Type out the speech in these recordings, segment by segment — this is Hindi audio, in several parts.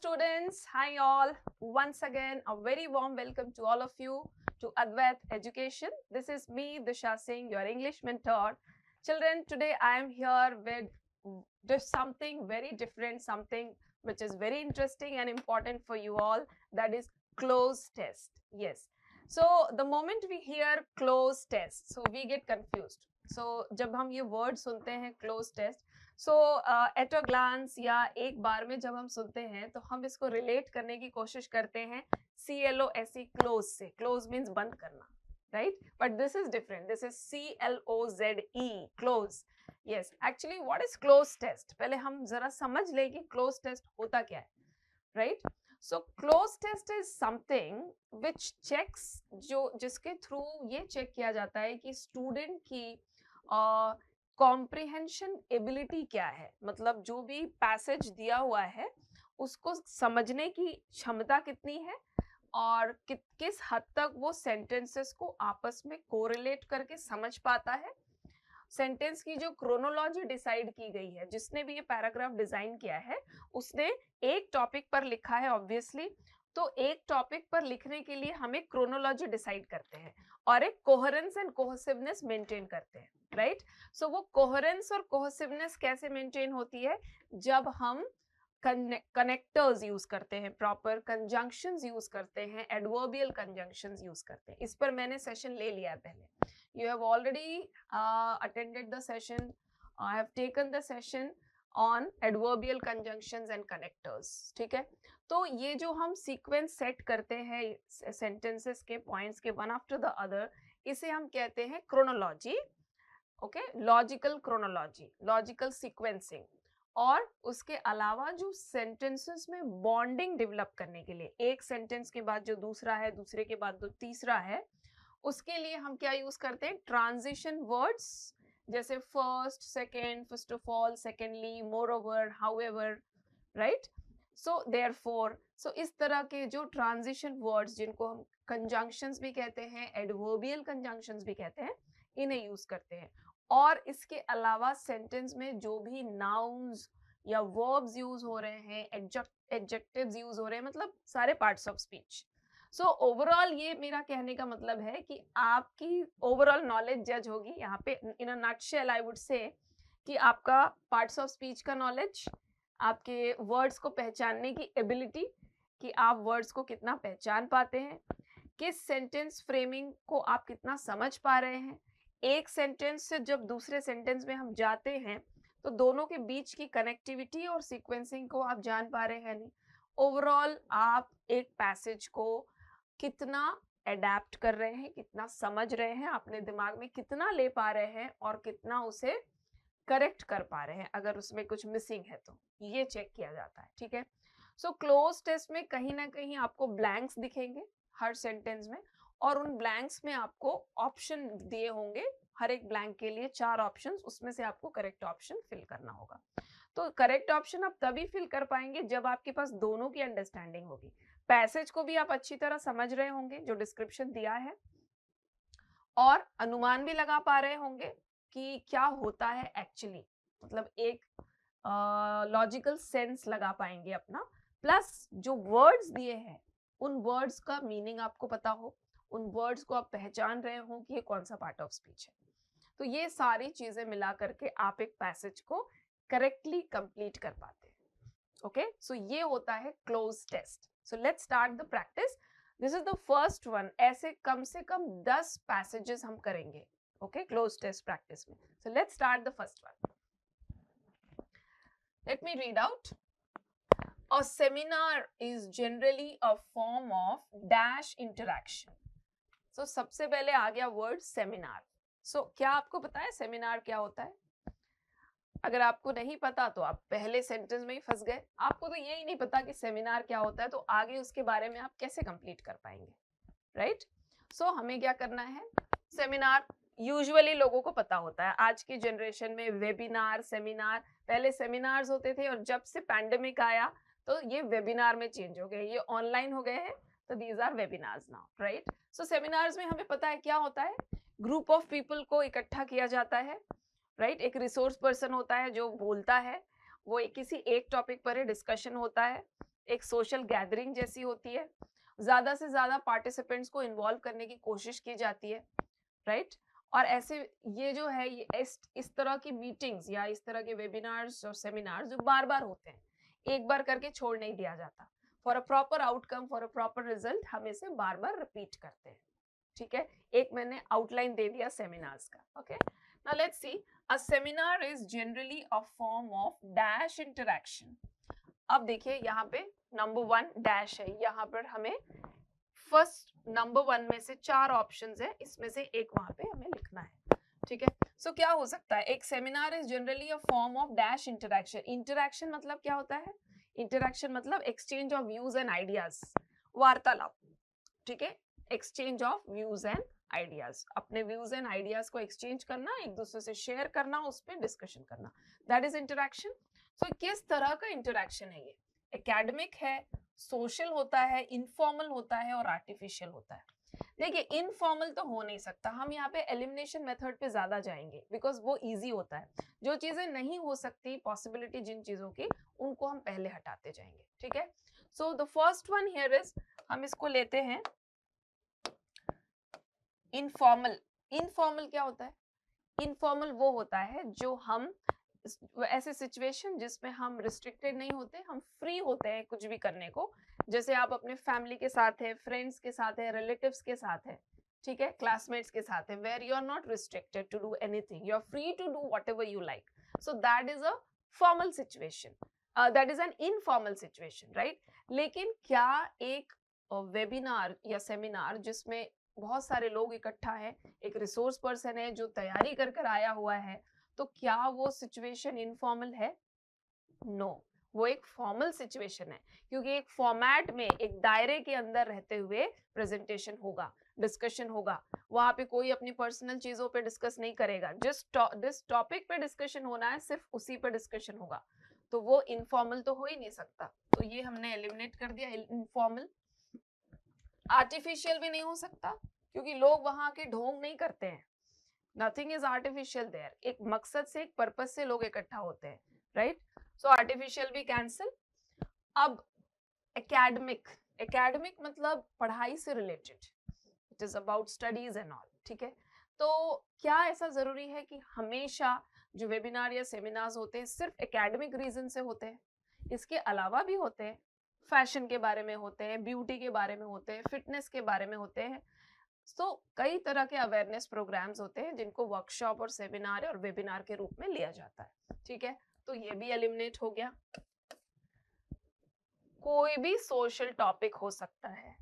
students, hi all. Once again, a very warm welcome to all of you to Advait Education. This is me, Disha Singh, your English mentor. Children, today I am here with just something very different, something which is very interesting and important for you all, that is cloze test. Yes. So the moment we hear cloze test, so we get confused. So जब हम ये word सुनते हैं cloze test, so at a glance या एक बार में जब हम सुनते हैं तो हम इसको रिलेट करने की कोशिश करते हैं CLOSE क्लोज से. क्लोज मीन्स बंद करना, right? But this is different. This is CLOZE cloze. Yes, actually what is cloze test? पहले हम जरा समझ लें कि क्लोज टेस्ट होता क्या है, right? So cloze test is something which checks, जिसके थ्रू ये चेक किया जाता है कि स्टूडेंट की कॉम्प्रिहेंशन एबिलिटी क्या है. मतलब जो भी पैसेज दिया हुआ है उसको समझने की क्षमता कितनी है और किस हद तक वो सेंटेंसेस को आपस में कोरिलेट करके समझ पाता है. सेंटेंस की जो क्रोनोलॉजी डिसाइड की गई है, जिसने भी ये पैराग्राफ डिजाइन किया है उसने एक टॉपिक पर लिखा है ऑब्वियसली. तो एक टॉपिक पर लिखने के लिए हम एक क्रोनोलॉजी डिसाइड करते हैं और एक कोहेरेंस एंड कोहेसिवनेस मेंटेन करते हैं, राइट? सो वो कोहेरेंस और कोहेसिवनेस कैसे मेंटेन होती है? जब हम कनेक्टर्स यूज करते हैं, प्रॉपर कंजंक्शंस यूज करते हैं, एडवर्बियल कंजंक्शंस यूज करते हैं. इस पर मैंने सेशन ले लिया पहले. You have already attended the session. I have taken the session on adverbial conjunctions and connectors. ठीक है? तो ये जो हम सीक्वेंस सेट करते हैं सेंटेंसेस के पॉइंट्स के वन आफ्टर द अदर, इसे हम कहते हैं chronology. Okay, logical chronology, logical sequencing. और उसके अलावा जो सेंटेंसेस में बॉन्डिंग डेवलप करने के लिए, एक सेंटेंस के बाद जो दूसरा है, दूसरे के बाद जो तीसरा है, उसके लिए हम क्या यूज करते हैं? ट्रांजिशन वर्ड्स, जैसे first, second, first of all, secondly, moreover, however, right? So therefore, so इस तरह के जो ट्रांजिशन वर्ड्स, जिनको हम कंजंक्शंस भी कहते हैं, एडवर्बियल कंजंक्शंस भी कहते हैं, इन्हें यूज करते हैं. और इसके अलावा सेंटेंस में जो भी नाउन्स या वर्ब्स यूज हो रहे हैं, एडजेक्टिव्स यूज हो रहे हैं, मतलब सारे parts of speech. So overall ये मेरा कहने का मतलब है कि आपकी ओवरऑल नॉलेज जज होगी यहाँ पे. इन a nutshell I would say कि आपका पार्ट्स ऑफ स्पीच का नॉलेज, आपके वर्ड्स को पहचानने की एबिलिटी, कि आप वर्ड्स को कितना पहचान पाते हैं, किस सेंटेंस फ्रेमिंग को आप कितना समझ पा रहे हैं, एक सेंटेंस से जब दूसरे सेंटेंस में हम जाते हैं तो दोनों के बीच की कनेक्टिविटी और सीक्वेंसिंग को आप जान पा रहे हैं नहीं. ओवरऑल आप एक पैसेज को कितना अडेप्ट कर रहे हैं, कितना समझ रहे हैं, अपने दिमाग में कितना ले पा रहे हैं और कितना उसे करेक्ट कर पा रहे हैं अगर उसमें कुछ मिसिंग है तो, ये चेक किया जाता है. ठीक है? सो क्लोज टेस्ट में कहीं ना कहीं आपको ब्लैंक्स दिखेंगे हर सेंटेंस में, और उन ब्लैंक्स में आपको ऑप्शन दिए होंगे. हर एक ब्लैंक के लिए 4 ऑप्शंस, उसमें से आपको करेक्ट ऑप्शन फिल करना होगा. तो करेक्ट ऑप्शन आप तभी फिल कर पाएंगे जब आपके पास दोनों की अंडरस्टैंडिंग होगी. पैसेज को भी आप अच्छी तरह समझ रहे होंगे जो डिस्क्रिप्शन दिया है, और अनुमान भी लगा पा रहे होंगे कि क्या होता है एक्चुअली, मतलब एक लॉजिकल सेंस लगा पाएंगे अपना. प्लस जो वर्ड्स दिए हैं उन वर्ड्स का मीनिंग आपको पता हो, उन वर्ड्स को आप पहचान रहे हो कि ये कौन सा पार्ट ऑफ स्पीच है. तो ये सारी चीजें मिला करके आप एक पैसेज को करेक्टली कंप्लीट कर पाते हैं. ओके, सो ये होता है cloze test. So let's start the practice. This is the first one. ऐसे कम से कम 10 पैसेजेस हम करेंगे, ओके, क्लोज टेस्ट प्रैक्टिस में. सो let's start the first one. Let me read out. A seminar is generally a form of dash interaction. So सबसे पहले आ गया वर्ड सेमिनार. सो क्या आपको पता है सेमिनार क्या होता है? अगर आपको नहीं पता तो आप पहले सेंटेंस में ही फंस गए. आपको तो यही नहीं पता कि सेमिनार क्या होता है, तो आगे उसके बारे में आप कैसे कंप्लीट कर पाएंगे, राइट? सो हमें क्या करना है? सेमिनार यूजुअली लोगों को पता होता है. आज की जनरेशन में वेबिनार, सेमिनार, पहले सेमिनार्स होते थे और जब से पैंडेमिक आया तो ये वेबिनार में चेंज हो गए, ये ऑनलाइन हो गए हैं, तो these are webinars now, right? So seminars में हमें पता है क्या होता है. ग्रुप ऑफ पीपल को इकट्ठा किया जाता है, राइट? एक रिसोर्स पर्सन होता है जो बोलता है, वो किसी एक टॉपिक पर डिस्कशन होता है, एक सोशल गैदरिंग जैसी होती है, ज्यादा से ज्यादा पार्टिसिपेंट्स को इन्वॉल्व करने की कोशिश की जाती है, राइट। और ऐसे ये जो है ये इस तरह की मीटिंग्स या इस तरह के वेबिनार्स और सेमिनार्स जो बार बार होते हैं, एक बार करके छोड़ नहीं दिया जाता। For a proper outcome, for a proper result हम इसे बार बार रिपीट करते हैं, ठीक है। एक मैंने आउटलाइन दे दिया सेमिनार्स का, okay. Now let's see, a seminar is generally a form of dash interaction. अब देखिए यहाँ पे नंबर 1 डैश है, यहाँ पर हमें फर्स्ट नंबर 1 में से 4 ऑप्शंस है, इसमें से एक वहां पे हमें लिखना है, ठीक है। सो क्या हो सकता है, एक seminar is generally a form of dash interaction. Interaction मतलब क्या होता है, इंटरेक्शन मतलब exchange of views and ideas, वार्तालाप, ठीक है। Exchange of views and ideas, अपने व्यूज एंड आइडियाज को एक्सचेंज करना, एक दूसरे से शेयर करना, उस पर डिस्कशन करना, दैट इज इंटरेक्शन। सो किस तरह का इंटरेक्शन है ये, एकेडमिक है, सोशल होता है, इनफॉर्मल होता है और आर्टिफिशियल होता है। देखिए इनफॉर्मल तो हो नहीं सकता, हम यहाँ पे एलिमिनेशन मेथड पे ज्यादा जाएंगे बिकॉज वो इजी होता है। जो चीजें नहीं हो सकती, पॉसिबिलिटी जिन चीजों की, उनको हम पहले हटाते जाएंगे, ठीक है। So the first one here is, हम इसको लेते हैं इनफॉर्मल। इनफॉर्मल क्या होता है, इनफॉर्मल वो होता है जो हम ऐसे सिचुएशन जिसमें हम रिस्ट्रिक्टेड नहीं होते, हम फ्री होते हैं कुछ भी करने को। जैसे आप अपने फैमिली के साथ है, फ्रेंड्स के साथ है, रिलेटिव्स के साथ है, ठीक है, क्लासमेट्स के साथ है, where you are not restricted to do anything, you are free to do whatever you like. So that is a formal situation, that is an informal situation, right. लेकिन क्या एक वेबिनार या सेमिनार जिसमें बहुत सारे लोग इकट्ठा है, एक रिसोर्स पर्सन है जो तैयारी कर कर आया हुआ है, तो क्या वो सिचुएशन इनफॉर्मल है? नो, वो एक फॉर्मल सिचुएशन है, क्योंकि एक फॉर्मेट में, एक दायरे के अंदर रहते हुए प्रेजेंटेशन होगा, डिस्कशन होगा। वहां पे कोई अपनी पर्सनल चीजों पे डिस्कस नहीं करेगा, जिस टॉपिक पे डिस्कशन होना है सिर्फ उसी पे डिस्कशन होगा, तो वो इनफॉर्मल तो हो ही नहीं सकता। तो ये हमने एलिमिनेट कर दिया इनफॉर्मल। आर्टिफिशियल भी नहीं हो सकता, क्योंकि लोग वहां के ढोंग नहीं करते हैं, नथिंग इज आर्टिफिशियल देयर, एक मकसद से, एक पर्पज से लोग इकट्ठा होते हैं, राइट। सो आर्टिफिशियल भी कैंसिल। अब एकेडमिक, एकेडमिक मतलब पढ़ाई से related, it is about studies and all, ठीक है। तो क्या ऐसा जरूरी है कि हमेशा जो वेबिनार या सेमिनार्स होते हैं सिर्फ एकेडमिक रीजन से होते हैं? इसके अलावा भी होते हैं, फैशन के बारे में होते हैं, ब्यूटी के बारे में होते हैं, फिटनेस के बारे में होते हैं। तो कई तरह के अवेयरनेस प्रोग्राम्स होते हैं जिनको वर्कशॉप और सेमिनार और वेबिनार के रूप में लिया जाता है, ठीक है। तो ये भी एलिमिनेट हो गया। कोई भी सोशल टॉपिक हो सकता है,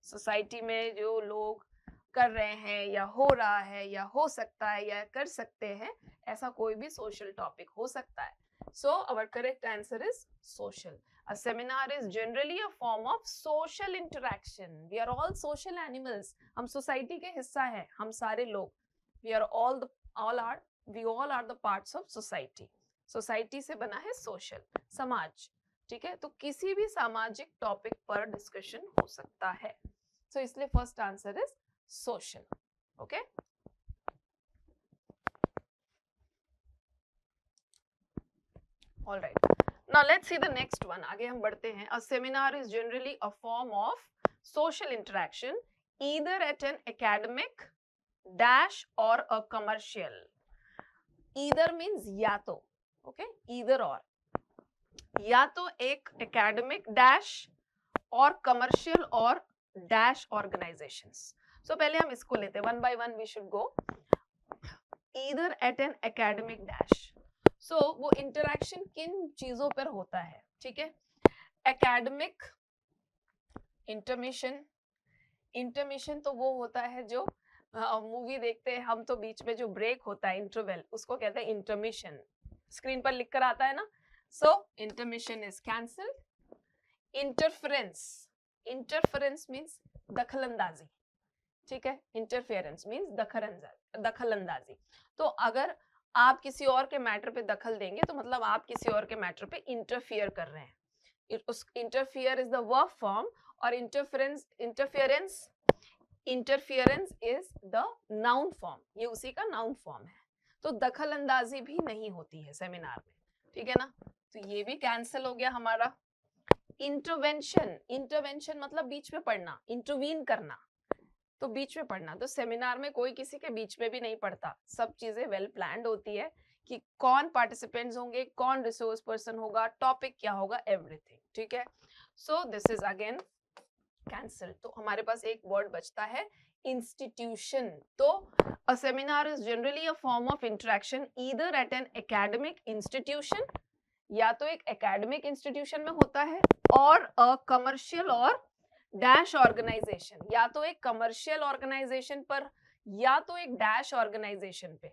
सोसाइटी में जो लोग कर रहे हैं या हो रहा है या हो सकता है या कर सकते हैं, ऐसा कोई भी सोशल टॉपिक हो सकता है। So our correct answer is social. A seminar is generally a form of social interaction. We are all social animals. हम सोसाइटी के हिस्सा हैं, हम सारे लोग। We are we all are the parts of society. Society से बना है सोशल, समाज, ठीक है। तो किसी भी सामाजिक टॉपिक पर डिस्कशन हो सकता है। So इसलिए first answer is social, okay. All right. Now let's see the next one. आगे हम बढ़ते हैं. A seminar is generally a form of social interaction, either at an academic dash or a commercial. Either means या तो, okay? Either or. या तो एक academic dash और commercial और dash organizations. So पहले हम इसको लेते हैं. One by one we should go. Either at an academic dash. So वो इंटरेक्शन किन चीजों पर होता है, ठीक है। एकेडमिक इंटरमिशन, इंटरमिशन तो वो होता है जो मूवी देखते हैं हम, तो बीच में जो ब्रेक होता है, इंटरवल, उसको कहते हैं इंटरमिशन। स्क्रीन पर लिख कर आता है ना। So intermission is cancelled. Interference, interference means दखलंदाजी, ठीक है। इंटरफेरेंस मीन्स दखलंदाजी। तो अगर आप किसी और के मैटर पे दखल देंगे तो मतलब आप किसी और के मैटर पे इंटरफियर कर रहे हैं। उस interfere is the verb form, और interference is the noun form, ये उसी का नाउन फॉर्म है। तो दखल अंदाजी भी नहीं होती है सेमिनार में, ठीक है ना। तो ये भी कैंसिल हो गया हमारा। इंटरवेंशन, इंटरवेंशन मतलब बीच में पढ़ना, इंटरवीन करना, तो बीच में पढ़ना। तो सेमिनार में कोई किसी के बीच में भी नहीं पढ़ता, सब चीजें वेल प्लान्ड होती है कि कौन पार्टिसिपेंट्स होंगे, कौन रिसोर्स पर्सन होगा, टॉपिक क्या होगा, एवरीथिंग, ठीक है। So this is again cancel. तो हमारे पास एक वर्ड बचता है इंस्टीट्यूशन। तो a seminar is generally a form of interaction either at an academic institution, या तो एक एकेडमिक इंस्टीट्यूशन में होता है, और अ कमर्शियल और डैश ऑर्गेनाइजेशन, या तो एक कमर्शियल ऑर्गेनाइजेशन पर, या तो एक डैश ऑर्गेनाइजेशन पे।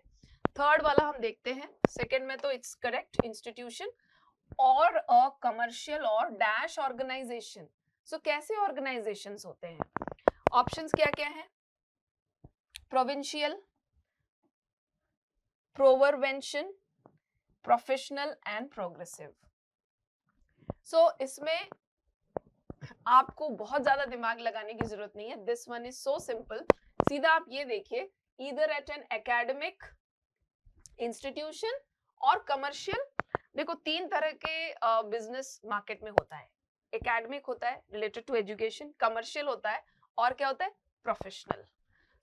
थर्ड वाला हम देखते हैं, सेकंड में तो इट्स करेक्ट, इंस्टीट्यूशन और अ कमर्शियल और डैश ऑर्गेनाइजेशन। सो कैसे ऑर्गेनाइजेशंस होते हैं? ऑप्शंस क्या क्या है? प्रोविंशियल, प्रोवर्वेंशन, प्रोफेशनल एंड प्रोग्रेसिव। सो इसमें आपको बहुत ज्यादा दिमाग लगाने की जरूरत नहीं है, this one is so simple. सीधा आप ये देखिए, either at an academic institution और कमर्शियल। देखो तीन तरह के बिजनेस मार्केट में होता है, एकेडमिक होता है रिलेटेड टू एजुकेशन, कमर्शियल होता है, और क्या होता है? Professional.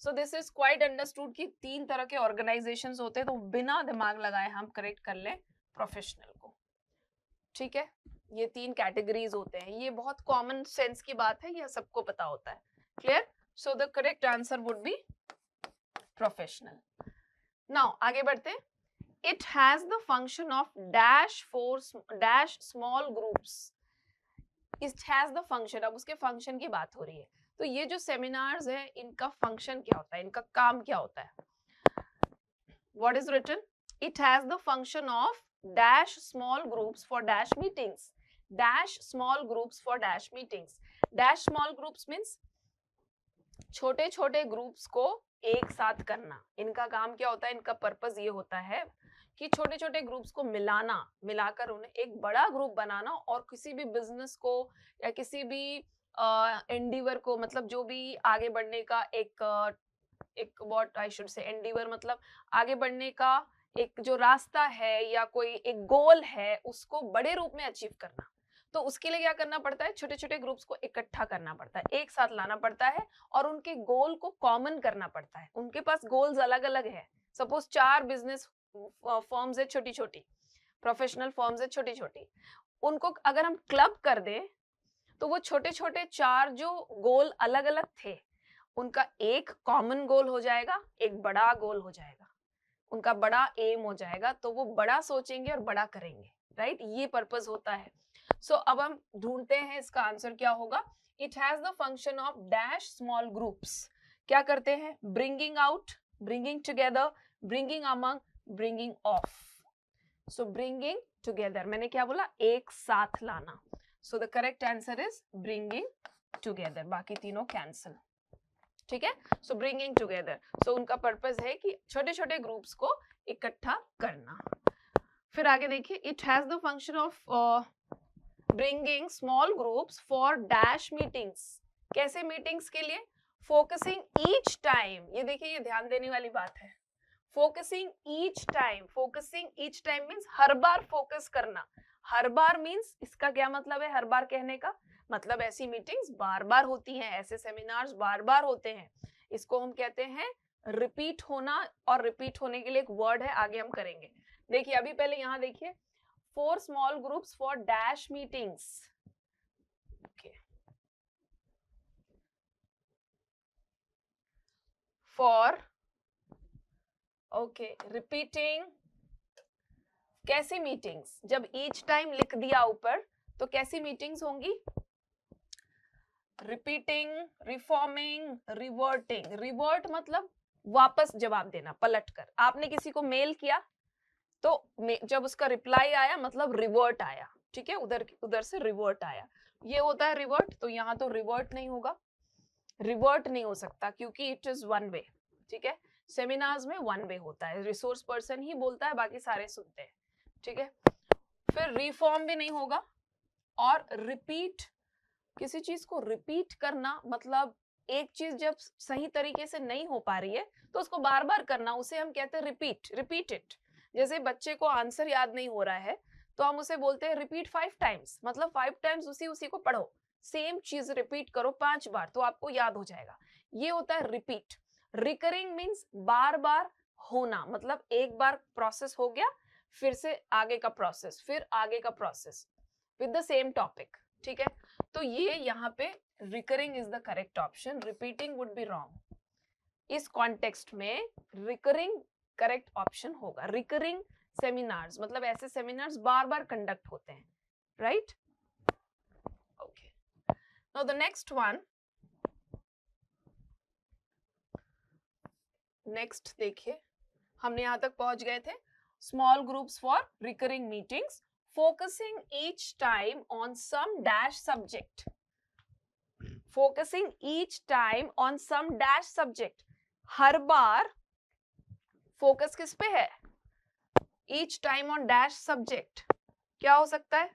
So this is quite understood कि तीन तरह के ऑर्गेनाइजेशंस होते हैं, तो बिना दिमाग लगाए हम करेक्ट कर लें प्रोफेशनल को, ठीक है। ये तीन कैटेगरीज होते हैं, ये बहुत कॉमन सेंस की बात है, ये सबको पता होता है, clear. So the correct answer would be professional. Now आगे बढ़ते हैं। It has the function of dash small groups. It has the function, अब उसके फंक्शन की बात हो रही है। तो ये जो सेमिनार्स है, इनका फंक्शन क्या होता है, इनका काम क्या होता है? What is written? It has the function of dash small groups for dash meetings. Dash small groups for dash meetings. Dash small groups means छोटे छोटे ग्रुप्स को एक साथ करना। इनका काम क्या होता है? इनका पर्पस ये होता है कि छोटे छोटे ग्रुप्स को मिलाकर उन्हें एक बड़ा ग्रुप बनाना, और किसी भी बिजनेस को या किसी भी एंडीवर को, मतलब जो भी आगे बढ़ने का एक what I should say, endeavour मतलब आगे बढ़ने का एक जो रास्ता है या कोई एक गोल है, उसको बड़े रूप में अचीव करना। तो उसके लिए क्या करना पड़ता है? छोटे छोटे ग्रुप्स को इकट्ठा करना पड़ता है, एक साथ लाना पड़ता है, और उनके गोल को कॉमन करना पड़ता है। उनके पास गोल्स अलग अलग है। सपोज 4 बिजनेस फर्म्स है छोटी छोटी, प्रोफेशनल फर्म्स है छोटी छोटी, उनको अगर हम क्लब कर दें, तो वो छोटे छोटे 4 जो गोल अलग अलग थे, उनका एक कॉमन गोल हो जाएगा, एक बड़ा गोल हो जाएगा, उनका बड़ा एम हो जाएगा, तो वो बड़ा सोचेंगे और बड़ा करेंगे, राइट। ये पर्पस होता है। सो अब हम ढूंढते हैं इसका आंसर क्या होगा। It has the function of dash small groups. क्या करते हैं? Bringing out, bringing together, bringing among, bringing of. So bringing together, मैंने क्या बोला? एक साथ लाना। सो the correct answer is bringing together, बाकी तीनों कैंसिल, ठीक है। सो ब्रिंगिंग टुगेदर, सो उनका पर्पस है कि छोटे छोटे ग्रुप्स को इकट्ठा करना। फिर आगे देखिए, it has the function of bringing small groups for dash meetings. कैसे मीटिंग्स के लिए? फोकसिंग ईच टाइम, ये देखिए ये ध्यान देने वाली बात है। Focusing each time, focusing each time means हर बार फोकस करना। हर बार मीन्स इसका क्या मतलब है? हर बार कहने का मतलब ऐसी मीटिंग्स बार बार होती हैं, ऐसे सेमिनार्स बार बार होते हैं, इसको हम कहते हैं रिपीट होना। और रिपीट होने के लिए एक वर्ड है, आगे हम करेंगे। देखिए अभी पहले यहां देखिए, 4 small groups for dash meetings. Okay. For okay, repeating कैसी मीटिंग्स? जब each टाइम लिख दिया ऊपर, तो कैसी मीटिंग्स होंगी? Repeating, reforming, reverting. रिवर्ट मतलब वापस जवाब देना, पलट कर। आपने किसी को मेल किया, तो जब उसका रिप्लाई आया मतलब रिवर्ट आया, ठीक है, उधर से रिवर्ट आया, ये होता है रिवर्ट। तो यहाँ तो रिवर्ट नहीं होगा, रिवर्ट नहीं हो सकता, क्योंकि इट इज वन वे, ठीक है। सेमिनार्स में वन वे होता है, रिसोर्स पर्सन ही बोलता है, बाकी सारे सुनते हैं, ठीक है। फिर रिफॉर्म भी नहीं होगा, और रिपीट, किसी चीज को रिपीट करना मतलब एक चीज जब सही तरीके से नहीं हो पा रही है, तो उसको बार बार करना, उसे हम कहते हैं रिपीट, रिपीट इट। जैसे बच्चे को आंसर याद नहीं हो रहा है, तो हम उसे बोलते हैं रिपीट 5 टाइम्स, मतलब 5 टाइम्स उसी को पढ़ो, सेम चीज रिपीट करो 5 बार तो आपको याद हो जाएगा। ये होता है रिपीट। रिकरिंग मीन्स बार बार होना, मतलब एक बार प्रोसेस हो गया, फिर से आगे का प्रोसेस, फिर आगे का process with the same topic, ठीक है। तो ये यहाँ पे recurring is the correct option, repeating would be wrong. इस कॉन्टेक्स्ट में रिकरिंग करेक्ट ऑप्शन होगा। रिकरिंग सेमिनार्स मतलब ऐसे सेमिनार्स बार बार कंडक्ट होते हैं, right. Okay, now the next one, next देखिए, हमने यहां तक पहुंच गए थे। Small groups for recurring meetings, focusing each time on some dash subject, focusing each time on some dash subject. हर बार फोकस किस पे है? Each time on dash subject. क्या हो सकता है?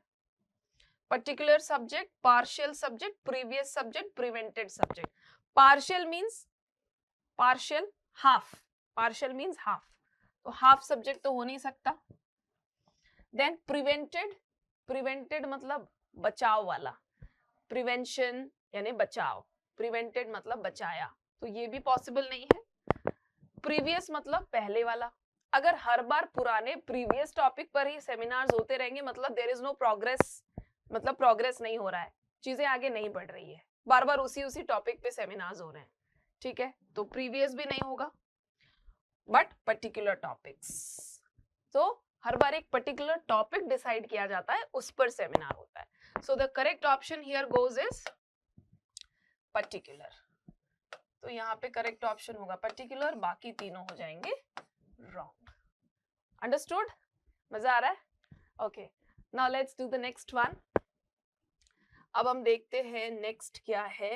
Particular subject, partial subject, previous subject, prevented subject. Partial means partial, half, partial means half, तो हाफ सब्जेक्ट तो हो नहीं सकता। देन प्रिवेंटेड, प्रिवेंटेड मतलब बचाव वाला, प्रिवेंशन यानी बचाव, प्रिवेंटेड मतलब बचाया, तो ये भी पॉसिबल नहीं है। प्रीवियस मतलब पहले वाला। अगर हर बार पुराने प्रीवियस टॉपिक पर ही सेमिनार्स होते रहेंगे मतलब देयर इज नो प्रोग्रेस, मतलब प्रोग्रेस नहीं हो रहा है, चीजें आगे नहीं बढ़ रही है, बार बार उसी टॉपिक पे सेमिनार्स हो रहे हैं, ठीक है, तो प्रीवियस भी नहीं होगा। बट पर्टिकुलर टॉपिक्स, तो हर बार एक पर्टिकुलर टॉपिक डिसाइड किया जाता है, उस पर सेमिनार होता है। सो the correct option here goes is particular. तो यहाँ पे करेक्ट ऑप्शन होगा पर्टिकुलर, बाकी तीनों हो जाएंगे रॉन्ग। अंडरस्टूड? मजा आ रहा है? Okay, now let's do the next one. अब हम देखते हैं नेक्स्ट क्या है।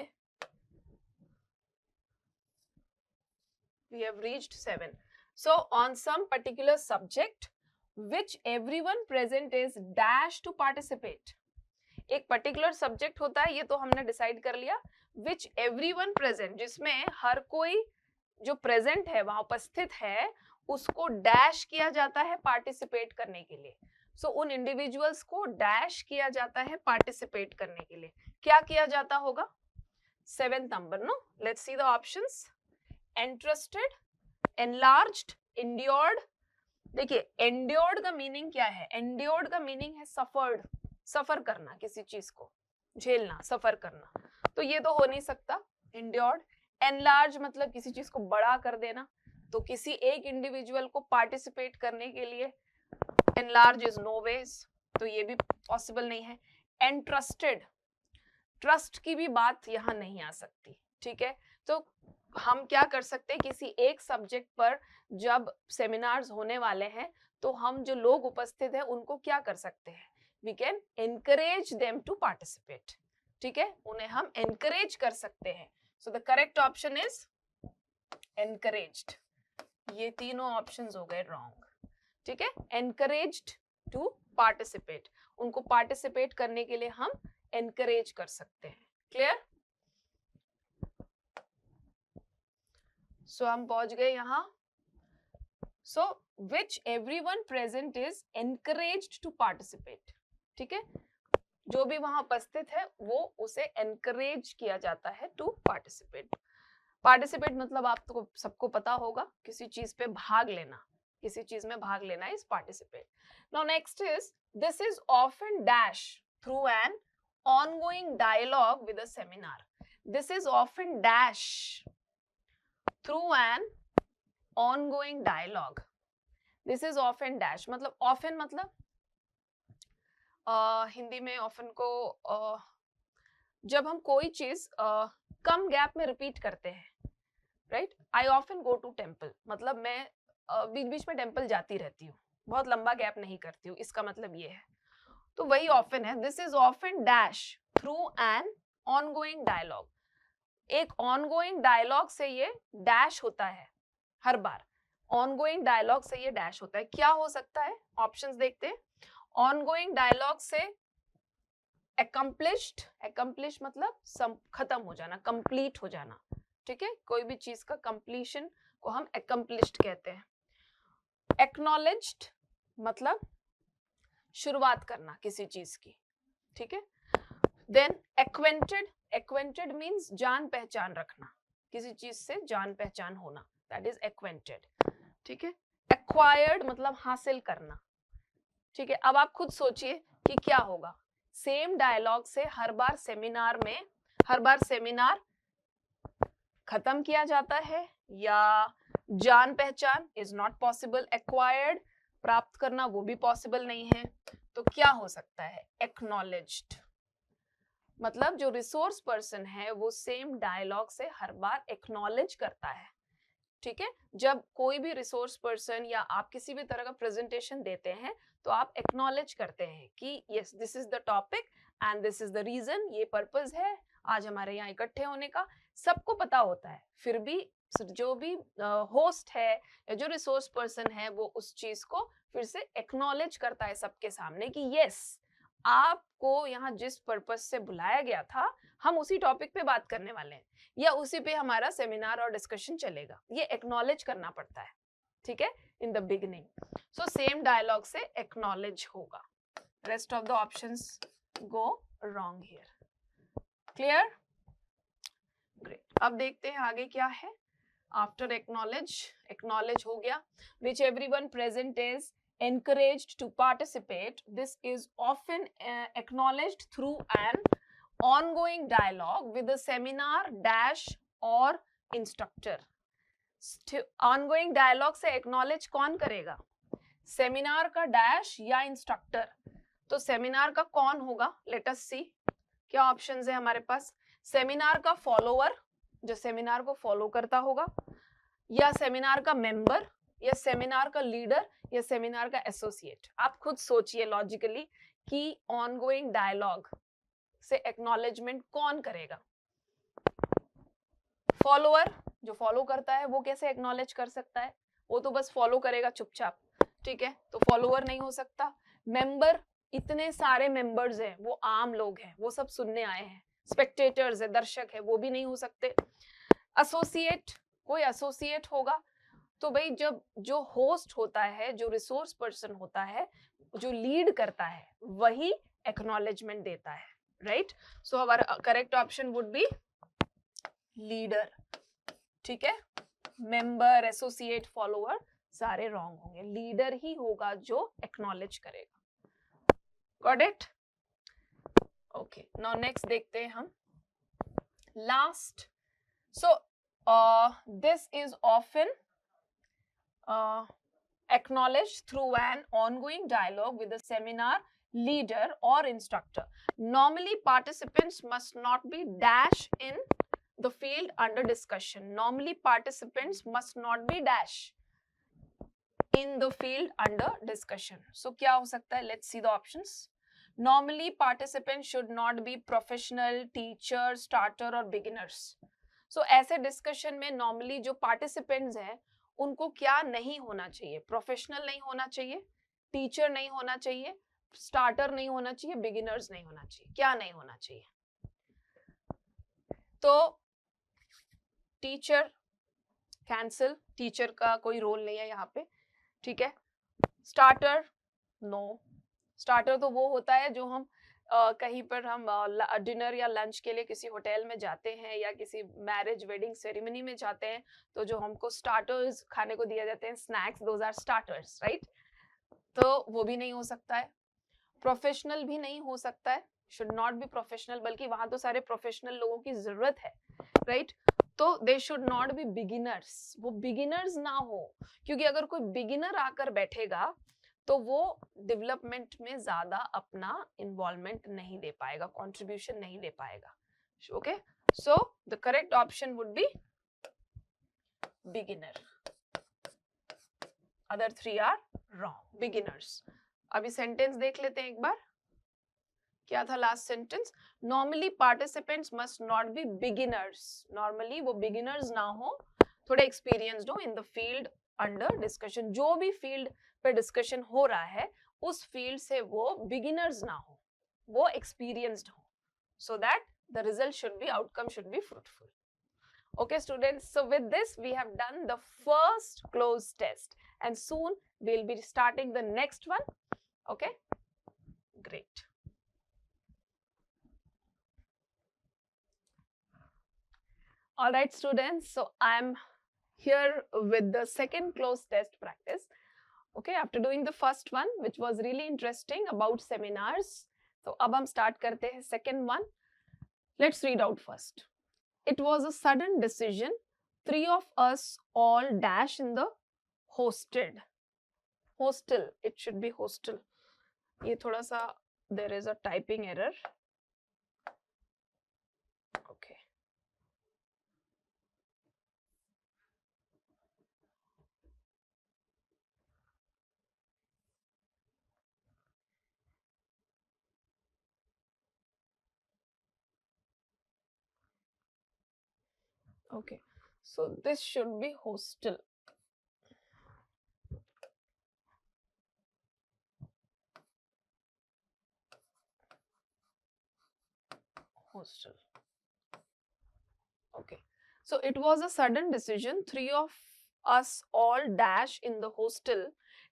We have reached 7. So on some particular subject which everyone present is dash to participate. एक पर्टिकुलर सब्जेक्ट होता है, ये तो हमने डिसाइड कर लिया। विच एवरीवन प्रेजेंट, जिसमें हर कोई जो प्रेजेंट है वहां उपस्थित है उसको डैश किया जाता है पार्टिसिपेट करने के लिए। सो उन इंडिविजुअल्स को डैश किया जाता है पार्टिसिपेट करने के लिए। क्या किया जाता होगा? 7th number, no, let's see the options. Interested, enlarged, endured. देखिए एंड्योर्ड का मीनिंग क्या है? एंड्योर्ड का मीनिंग है सफर्ड, सफर करना, किसी चीज को झेलना, सफर करना, तो ये तो हो नहीं सकता एंड्योर्ड। एनलार्ज मतलब किसी चीज को बड़ा कर देना, तो किसी एक इंडिविजुअल को पार्टिसिपेट करने के लिए एनलार्ज इज नो वेज, तो ये भी पॉसिबल नहीं है। एंट्रस्टेड, ट्रस्ट की भी बात यहाँ नहीं आ सकती, ठीक है। तो हम क्या कर सकते हैं, किसी एक सब्जेक्ट पर जब सेमिनार्स होने वाले हैं तो हम जो लोग उपस्थित हैं उनको क्या कर सकते हैं? We can encourage them to participate, ठीक है, उन्हें हम एनकरेज कर सकते हैं। So the correct option is encouraged. ये तीनों ऑप्शंस हो गए रॉन्ग, ठीक है। एनकरेज्ड टू पार्टिसिपेट, उनको पार्टिसिपेट करने के लिए हम एनकरेज कर सकते हैं। क्लियर? सो हम पहुंच गए यहां। So which everyone present is encouraged to participate, ठीक है, जो भी वहां उपस्थित है वो उसे एनकरेज किया जाता है टू पार्टिसिपेट। पार्टिसिपेट मतलब आपको सबको पता होगा, किसी चीज पे भाग लेना, किसी चीज में भाग लेना is participate. Now next is this is often dash through N ongoing dialogue with a seminar. This is often dash through an ongoing dialogue. This is often dash मतलब often मतलब हिंदी में often को जब हम कोई चीज कम गैप में रिपीट करते हैं, right. I often go to temple मतलब मैं बीच बीच में टेम्पल जाती रहती हूँ, बहुत लंबा गैप नहीं करती हूँ, इसका मतलब ये है, तो वही ऑफन है। This is often dash through an ongoing dialogue. एक ऑनगोइंग डायलॉग से ये डैश होता है, हर बार ऑनगोइंग डायलॉग से ये डैश होता है। क्या हो सकता है? ऑप्शंस देखते हैं। ऑनगोइंग डायलॉग से accomplished, accomplished मतलब खत्म हो जाना, कंप्लीट हो जाना, ठीक है, कोई भी चीज का कंप्लीशन को हम accomplished कहते हैं। acknowledged मतलब शुरुआत करना किसी चीज की, ठीक है। देन एक्वेंटेड, एक्वेंटेड मीन्स जान पहचान रखना, किसी चीज से जान पहचान होना, दैट इज एक्वेंटेड, ठीक है। एक्वायर्ड मतलब हासिल करना, ठीक है। अब आप खुद सोचिए कि क्या होगा, सेम डायलॉग से हर बार सेमिनार खत्म किया जाता है, या जान पहचान इज नॉट पॉसिबल, एक्वायर्ड प्राप्त करना वो भी पॉसिबल नहीं है, तो क्या हो सकता है, एक्नॉलेज्ड, मतलब जो रिसोर्स पर्सन है वो सेम डायलॉग से हर बार एक्नॉलेज करता है, ठीक है। जब कोई भी रिसोर्स पर्सन या आप किसी भी तरह का प्रेजेंटेशन देते हैं तो आप एक्नॉलेज करते हैं कि yes this is the topic and this is the reason, ये पर्पस है आज हमारे यहाँ इकट्ठे होने का, सबको पता होता है, फिर भी जो भी होस्ट है या जो रिसोर्स पर्सन है वो उस चीज को फिर से एक्नॉलेज करता है सबके सामने कि यस आपको यहाँ जिस पर्पस से बुलाया गया था हम उसी टॉपिक पे बात करने वाले हैं, या उसी पे हमारा सेमिनार और डिस्कशन चलेगा, ये एक्नॉलेज करना पड़ता है, ठीक है, in the beginning. So same dialogue से एक्नॉलेज होगा, rest of the options go wrong here, clear, great. अब देखते हैं आगे क्या है। आफ्टर एक्नॉलेज हो गया, which everyone present is encouraged to participate. This is often acknowledged through an ongoing dialogue with the seminar dash or instructor. Ongoing dialogue से acknowledge कौन करेगा, सेमिनार का डैश या इंस्ट्रक्टर, तो सेमिनार का कौन होगा, लेट अस सी क्या ऑप्शंस है हमारे पास, सेमिनार का फॉलोअर जो सेमिनार को फॉलो करता होगा, या सेमिनार का मेंबर, या सेमिनार का लीडर, या सेमिनार का एसोसिएट। आप खुद सोचिए लॉजिकली कि ऑनगोइंग डायलॉग से एक्नॉलेजमेंट कौन करेगा, फॉलोअर जो फॉलो करता है वो कैसे एक्नॉलेज कर सकता है, वो तो बस फॉलो करेगा चुपचाप, ठीक है, तो फॉलोअर नहीं हो सकता। मेंबर, इतने सारे मेंबर्स हैं, वो आम लोग हैं, वो सब सुनने आए हैं, स्पेक्टेटर्स है, दर्शक है, वो भी नहीं हो सकते। एसोसिएट, कोई एसोसिएट होगा, तो भाई जब जो होस्ट होता है, जो रिसोर्स पर्सन होता है, जो लीड करता है, वही एक्नॉलेजमेंट देता है, राइट। सो हमारा correct option would B leader, ठीक है। मेंबर, एसोसिएट, फॉलोअर सारे रॉन्ग होंगे, लीडर ही होगा जो एक्नॉलेज करेगा, got it, okay. Now next देखते हैं हम last. So this is often acknowledged through an ongoing dialogue with the seminar leader or instructor. Normally participants must not be dash in the field under discussion. Normally participants must not be dash in the field under discussion. So क्या हो सकता है, let's see the options. Normally participants should not be professional, teacher, starter or beginners. So ऐसे डिस्कशन में नॉर्मली जो पार्टिसिपेंट्स हैं उनको क्या नहीं होना चाहिए, प्रोफेशनल नहीं होना चाहिए, टीचर नहीं होना चाहिए, स्टार्टर नहीं होना चाहिए, बिगिनर्स नहीं होना चाहिए, क्या नहीं होना चाहिए, तो टीचर कैंसिल, टीचर का कोई रोल नहीं है यहाँ पे, ठीक है। स्टार्टर नो, स्टार्टर तो वो होता है जो हम कहीं पर हम डिनर या लंच के लिए किसी होटल में जाते हैं या किसी मैरिज वेडिंग सेरेमनी में जाते हैं, तो जो हमको स्टार्टर्स खाने को दिया जाते हैं, snacks, those are starters, right, तो वो भी नहीं हो सकता है। प्रोफेशनल भी नहीं हो सकता है, शुड नॉट बी प्रोफेशनल, बल्कि वहां तो सारे प्रोफेशनल लोगों की जरूरत है, राइट, तो they should not be beginners, वो बिगिनर्स ना हो, क्योंकि अगर कोई बिगिनर आकर बैठेगा तो वो डेवलपमेंट में ज्यादा अपना इन्वॉल्वमेंट नहीं दे पाएगा, कंट्रीब्यूशन नहीं दे पाएगा, okay. So the correct option would be beginner, other three are wrong, beginners. अभी सेंटेंस देख लेते हैं एक बार, क्या था last sentence, normally participants must not be beginners, normally वो बिगिनर्स ना हो, थोड़े एक्सपीरियंस्ड हो in the field under discussion, जो भी फील्ड पे डिस्कशन हो रहा है उस फील्ड से वो बिगिनर्स ना हो, वो एक्सपीरियंस्ड हो, so that the result should be, outcome should be fruitful. Okay students, so with this we have done the first cloze test and soon we'll be starting the next one, okay. great. All right, students, so I'm here with the second cloze test practice. Okay, after doing the first one, which was really interesting about seminars, so अब हम start करते हैं second one. Let's read out first. It was a sudden decision. 3 of us all dash in the hostel. It should be hostel. ये थोड़ा सा there is a typing error. Okay. Okay, so this should be hostel. Okay, so it was a sudden decision. 3 of us all dash in the hostel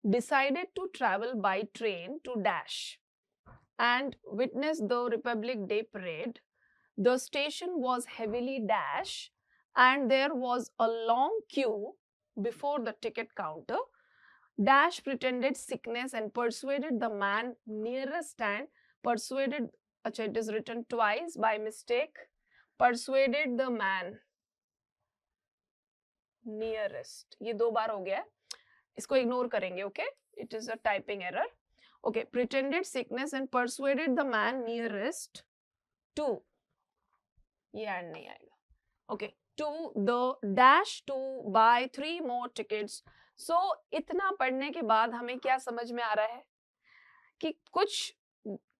decided to travel by train to dash and witness the Republic Day parade. The station was heavily dash and there was a long queue before the ticket counter. Dash pretended sickness and persuaded the man nearest and persuaded, अच्छा it is written twice by mistake, persuaded the man nearest, ये 2 बार हो गया है, इसको ignore करेंगे, okay? It is a typing error. Okay, pretended sickness and persuaded the man nearest to, ये ऐड नहीं आएगा, okay, to the dash to buy 3 more tickets. So इतना पढ़ने के बाद हमें क्या समझ में आ रहा है कि कुछ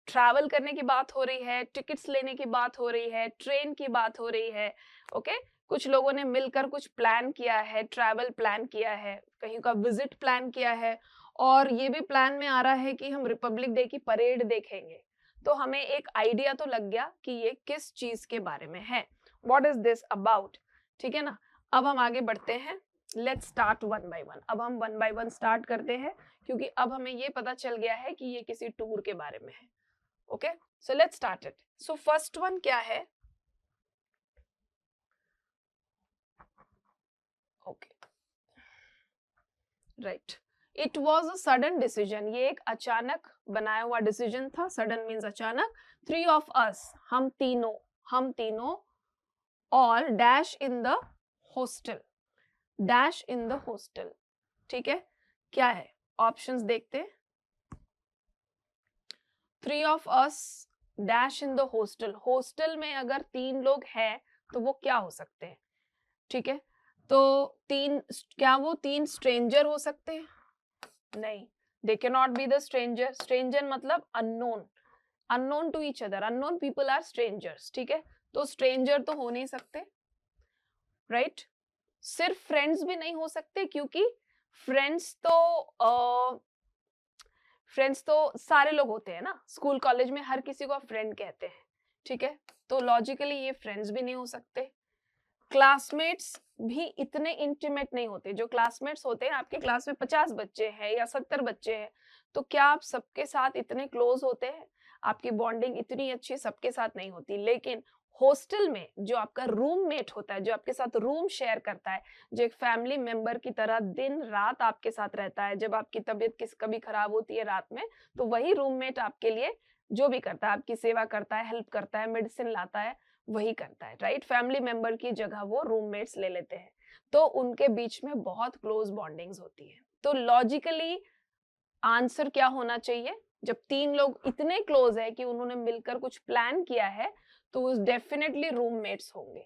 ट्रैवल करने की बात हो रही है, टिकट्स लेने की बात हो रही है, ट्रेन की बात हो रही है, ओके? कुछ लोगों ने मिलकर कुछ प्लान किया है, ट्रैवल प्लान किया है, कहीं का विजिट प्लान किया है और ये भी प्लान में आ रहा है कि हम रिपब्लिक डे की परेड देखेंगे. तो हमें एक आइडिया तो लग गया कि ये किस चीज के बारे में है. What is this about? ठीक है ना. अब हम आगे बढ़ते हैं. Let's start one by one. अब हम वन बाय वन स्टार्ट करते हैं क्योंकि अब हमें ये पता चल गया है कि ये किसी टूर के बारे में है. Okay, so let's start it. So first one क्या है? Okay, right. It was a sudden decision. ये एक अचानक बनाया हुआ डिसीजन था. सडन मीन्स अचानक. 3 ऑफ अस, हम तीनों all dash in the hostel. Dash in the hostel. ठीक है, क्या है? ऑप्शंस देखते हैं. 3 of us dash in the hostel. Hostel में अगर 3 लोग हैं तो वो क्या हो सकते हैं? ठीक है, तो 3, क्या वो 3 स्ट्रेंजर हो सकते हैं? नहीं, they can not be the stranger. Stranger मतलब unknown to each other. Unknown people are strangers. ठीक है, तो स्ट्रेंजर तो हो नहीं सकते, राइट? सिर्फ फ्रेंड्स भी नहीं हो सकते क्योंकि फ्रेंड्स तो सारे लोग होते हैं ना. स्कूल कॉलेज में हर किसी को फ्रेंड कहते हैं. ठीक है, तो लॉजिकली ये फ्रेंड्स भी नहीं हो सकते. क्लासमेट्स भी इतने इंटीमेट नहीं होते. जो क्लासमेट्स होते हैं, आपके क्लास में 50 बच्चे हैं या 70 बच्चे हैं, तो क्या आप सबके साथ इतने क्लोज होते हैं? आपकी बॉन्डिंग इतनी अच्छी सबके साथ नहीं होती. लेकिन हॉस्टल में जो आपका रूममेट होता है, जो आपके साथ रूम शेयर करता है, जो एक फैमिली मेंबर की तरह दिन रात आपके साथ रहता है, जब आपकी तबीयत कभी खराब होती है रात में, तो वही रूममेट आपके लिए जो भी करता है, आपकी सेवा करता है, हेल्प करता है, मेडिसिन लाता है, वही करता है, राइट? फैमिली मेंबर की जगह वो रूममेट्स ले लेते हैं, तो उनके बीच में बहुत क्लोज बॉन्डिंग्स होती है. तो लॉजिकली आंसर क्या होना चाहिए? जब 3 लोग इतने क्लोज है कि उन्होंने मिलकर कुछ प्लान किया है, तो वो डेफिनेटली रूममेट्स होंगे.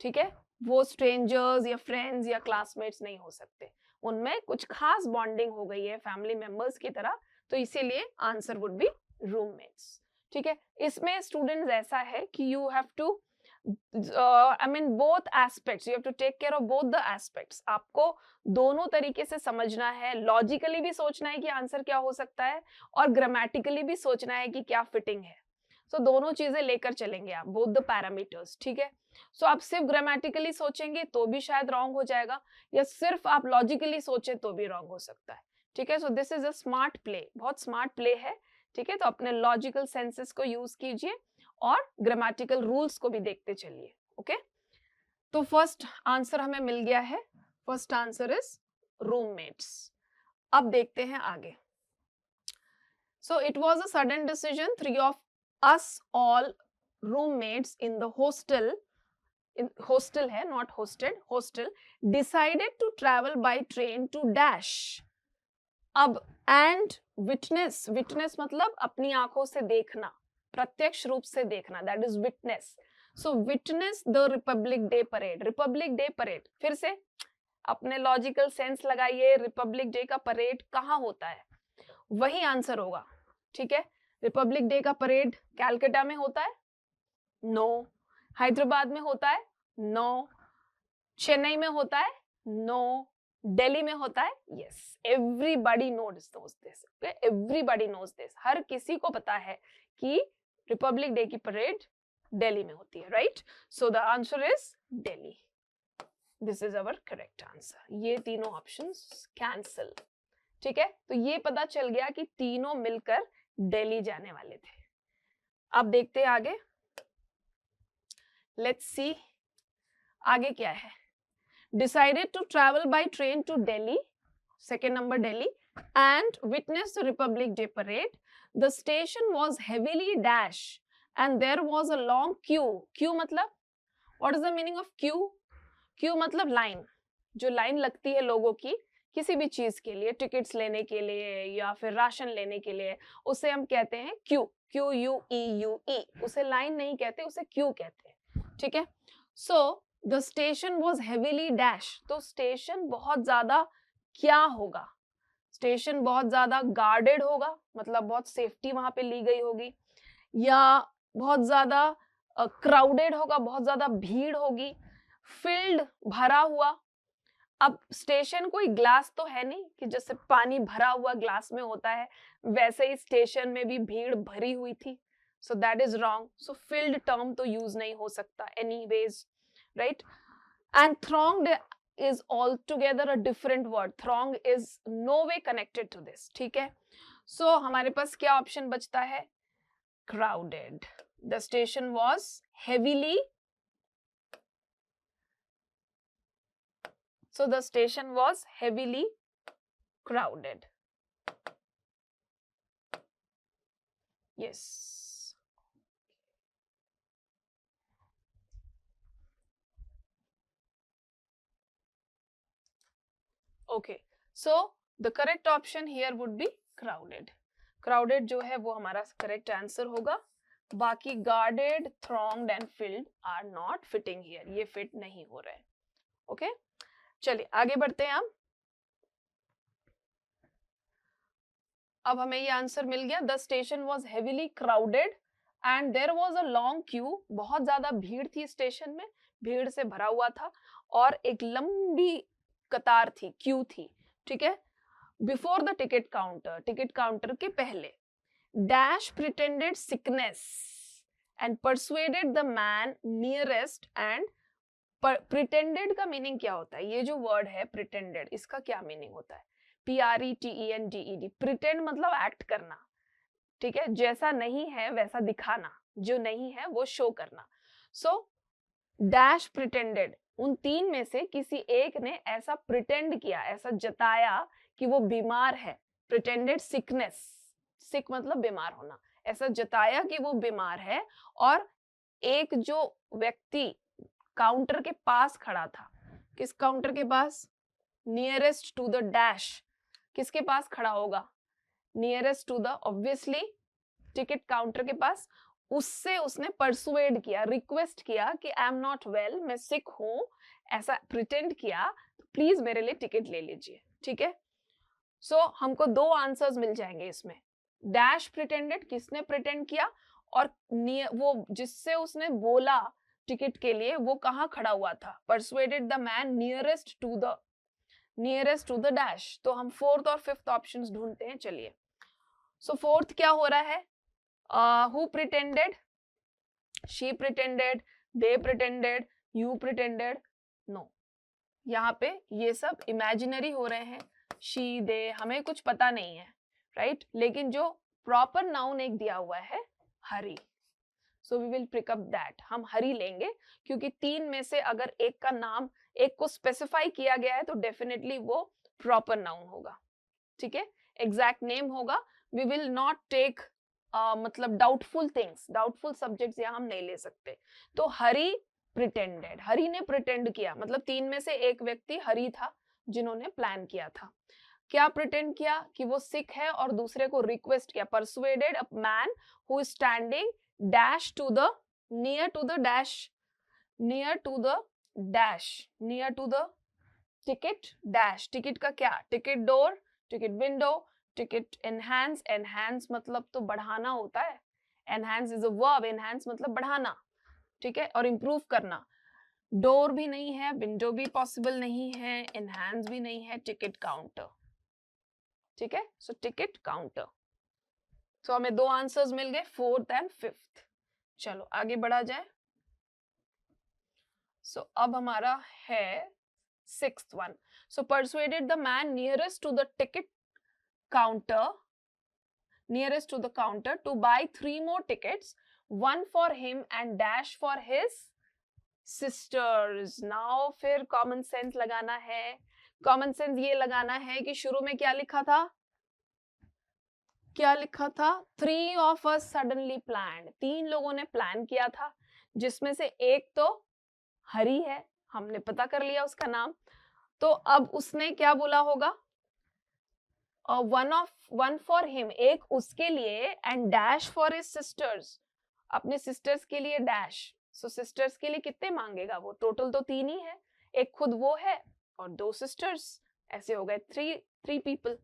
ठीक है, वो स्ट्रेंजर्स या फ्रेंड्स या क्लासमेट्स नहीं हो सकते. उनमें कुछ खास बॉन्डिंग हो गई है फैमिली मेंबर्स की तरह, तो इसीलिए आंसर वुड बी रूममेट्स. ठीक है, इसमें स्टूडेंट्स ऐसा है कि you have to both aspects, you have to take care of both the aspects. आपको दोनों तरीके से समझना है. लॉजिकली भी सोचना है कि आंसर क्या हो सकता है और ग्रामेटिकली भी सोचना है कि क्या फिटिंग है. सो दोनों चीजें लेकर चलेंगे आप, बोथ द पैरामीटर्स. ठीक है, सो आप सिर्फ ग्रामेटिकली सोचेंगे तो भी शायद रॉन्ग हो जाएगा, या सिर्फ आप लॉजिकली सोचे तो भी रॉन्ग हो सकता है. ठीक है, so this is a smart play. बहुत स्मार्ट प्ले है ठीक है, तो अपने लॉजिकल सेंसेस को यूज कीजिए और ग्रामेटिकल रूल्स को भी देखते चलिए। ओके, तो फर्स्ट आंसर हमें मिल गया है। First answer is roommates. अब देखते हैं आगे। So it was a sudden decision, 3 of us all roommates in the hostel, hostel है, not hosted, hostel, decided to travel by train to dash. अब and witness, witness मतलब अपनी आंखों से देखना, प्रत्यक्ष रूप से देखना, that is witness. So witness the Republic Day parade. Republic Day parade, फिर से अपने लॉजिकल सेंस लगाइए, रिपब्लिक डे का परेड कहाँ होता है, वही आंसर होगा। ठीक है, रिपब्लिक डे का परेड कैलकाटा में होता है? नो। हैदराबाद में होता है? नो। चेन्नई में होता है? नो। दिल्ली में होता है? Yes, everybody knows this, everybody knows this, हर किसी को पता है कि रिपब्लिक डे की परेड दिल्ली में होती है, right? So the answer is Delhi. This is our correct answer. ये तीनों ऑप्शंस कैंसिल। ठीक है, तो ये पता चल गया कि तीनों मिलकर दिल्ली जाने वाले थे। अब देखते हैं आगे, लेट्स सी आगे क्या है। Decided to travel by train to Delhi, second number Delhi, and witness the Republic Day parade. The station was heavily dash and there was a long queue. Queue मतलब, what is the meaning of queue? Queue मतलब लाइन, जो लाइन लगती है लोगों की किसी भी चीज के लिए, टिकट्स लेने के लिए या फिर राशन लेने के लिए, उसे हम कहते हैं क्यू, QUEUE। उसे लाइन नहीं कहते, उसे क्यू कहते हैं। ठीक है, so the station was heavily dash, तो स्टेशन बहुत ज्यादा क्या होगा? स्टेशन बहुत ज्यादा गार्डेड होगा, मतलब बहुत सेफ्टी वहां पे ली गई होगी, या बहुत ज्यादा क्राउडेड होगा, बहुत ज्यादा भीड़ होगी, फिल्ड भरा हुआ। अब स्टेशन कोई ग्लास तो है नहीं कि जैसे पानी भरा हुआ ग्लास में होता है, वैसे ही स्टेशन में भी भीड़ भरी हुई थी। सो that is wrong. So field term तो यूज नहीं हो सकता anyways, right? And thronged is altogether a different word. Throng is no way connected to this. ठीक है, so हमारे पास क्या ऑप्शन बचता है? Crowded. The station was heavily, so the station was heavily crowded. Yes. Okay, so the correct option here would be crowded. Crowded जो है वो हमारा correct answer होगा। बाकी guarded, thronged and filled are not fitting here. ये fit नहीं हो रहे। Okay, चलिए आगे बढ़ते हैं हम। अब हमें ये आंसर मिल गया। The station was heavily crowded and there was a long queue, बहुत ज्यादा भीड़ थी स्टेशन में, भीड़ से भरा हुआ था और एक लंबी कतार थी, क्यू थी। ठीक है, before the ticket counter, ticket counter के पहले। Dash pretended sickness and persuaded the man nearest and, pretended का मीनिंग क्या होता है? ये जो वर्ड है प्रिटेंडेड, इसका क्या मीनिंग होता है? PRETENDED, प्रिटेंड मतलब एक्ट करना। ठीक है, जैसा नहीं है वैसा दिखाना, जो नहीं है वो शो करना। सो डैश प्रिटेंडेड, उन तीन में से किसी एक ने ऐसा प्रिटेंड किया, ऐसा जताया कि वो बीमार है। प्रिटेंडेड सिकनेस, सिक मतलब बीमार होना, ऐसा जताया कि वो बीमार है। और एक जो व्यक्ति काउंटर के पास खड़ा था, किस काउंटर के पास? नियरेस्ट टू द डैश, किसके पास खड़ा होगा? Nearest to the, obviously ticket counter के पास। उससे उसने परसुएड किया, रिक्वेस्ट किया कि आई एम नॉट वेल, मैं सिक हूं, ऐसा प्रिटेंड किया, तो प्लीज मेरे लिए टिकट ले लीजिए। ठीक है, सो हमको दो आंसर्स मिल जाएंगे इसमें। डैश प्रिटेंडेड, किसने प्रिटेंड किया, और वो जिससे उसने बोला टिकट के लिए, वो कहाँ खड़ा हुआ था? Persuaded the man nearest to the dash. तो हम फोर्थ और फिफ्थ ऑप्शंस ढूंढते हैं। चलिए, सो फोर्थ क्या हो रहा है? Who pretended? She pretended, they pretended, you pretended? No. यहाँ पे ये सब इमेजिनरी हो रहे हैं। she, they, हमें कुछ पता नहीं है, राइट? लेकिन जो प्रॉपर नाउन एक दिया हुआ है Hari, so we will pick up that, हम हरी लेंगे क्योंकि तीन में से अगर एक का नाम, एक को स्पेसिफाई किया गया है तो डेफिनेटली वो प्रॉपर नाउन होगा, ठीक है, एग्जैक्ट नेम होगा। वी विल नॉट टेक मतलब डाउटफुल थिंग्स, डाउटफुल सब्जेक्ट्स यहाँ हम नहीं ले सकते। तो हरी प्रिटेंडेड, हरी ने प्रिटेंड किया, मतलब तीन में से एक व्यक्ति हरी था जिन्होंने प्लान किया था। क्या प्रिटेंड किया कि वो सिख है और दूसरे को रिक्वेस्ट किया, persuaded a man who is standing dash to the near to the dash, near to the dash, near to the ticket dash, ticket का क्या, ticket door, ticket window, ticket enhance, enhance मतलब तो बढ़ाना होता है, enhance is a verb, enhance मतलब बढ़ाना, ठीक है, और इंप्रूव करना। डोर भी नहीं है, विंडो भी पॉसिबल नहीं है, एनहांस भी नहीं है, टिकट काउंटर, ठीक है, सो टिकट काउंटर। सो हमें दो आंसर्स मिल गए, फोर्थ एंड फिफ्थ। चलो आगे बढ़ा जाए। सो अब हमारा है sixth one. So persuaded the man nearest to the ticket counter, nearest to the counter to buy 3 more tickets, one for him and dash for his sisters. Now फिर common sense लगाना है, common sense ये लगाना है कि शुरू में क्या लिखा था, क्या लिखा था, 3 of us suddenly planned, तीन लोगों ने प्लान किया था, जिसमें से एक तो हरी है, हमने पता कर लिया उसका नाम, तो अब उसने क्या बोला होगा, वन फॉर हिम, एक उसके लिए, and dash for his sisters, अपने सिस्टर्स के लिए डैश, सो सिस्टर्स के लिए कितने मांगेगा वो, टोटल तो तीन ही है, एक खुद वो है और दो सिस्टर्स, ऐसे हो गए three people,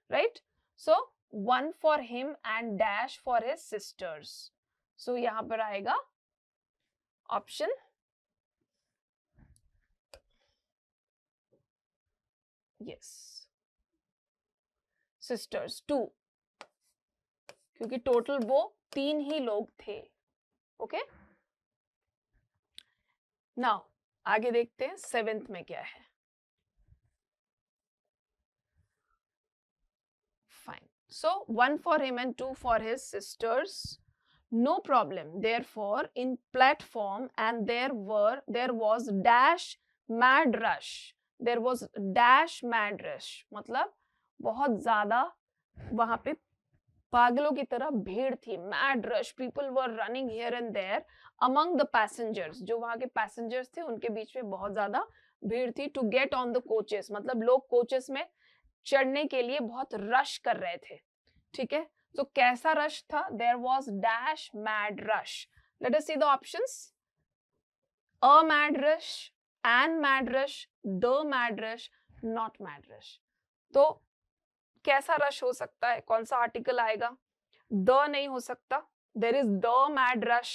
right. So one for him and dash for his sisters, so यहां पर आएगा ऑप्शन यस, सिस्टर्स 2, क्योंकि टोटल वो तीन ही लोग थे, ओके। नाउ आगे देखते हैं सेवेंथ में क्या है। Fine, so 1 for him and 2 for his sisters, no problem, therefore in platform and there was dash mad rush, there was dash mad rush, मतलब बहुत ज्यादा वहां पे पागलों की तरह भीड़ थी, mad rush, people were running here and there among the passengers, जो वहां के पैसेंजर्स थे उनके बीच में बहुत ज्यादा भीड़ थी, to get on the coaches, मतलब लोग कोचेस में चढ़ने के लिए बहुत रश कर रहे थे, ठीक है। तो कैसा रश था, there was dash mad rush, let us see the options, a mad rush, an mad rush, the mad rush, not mad rush. तो कैसा रश हो सकता है, कौन सा आर्टिकल आएगा, द नहीं हो सकता, there is the mad rush,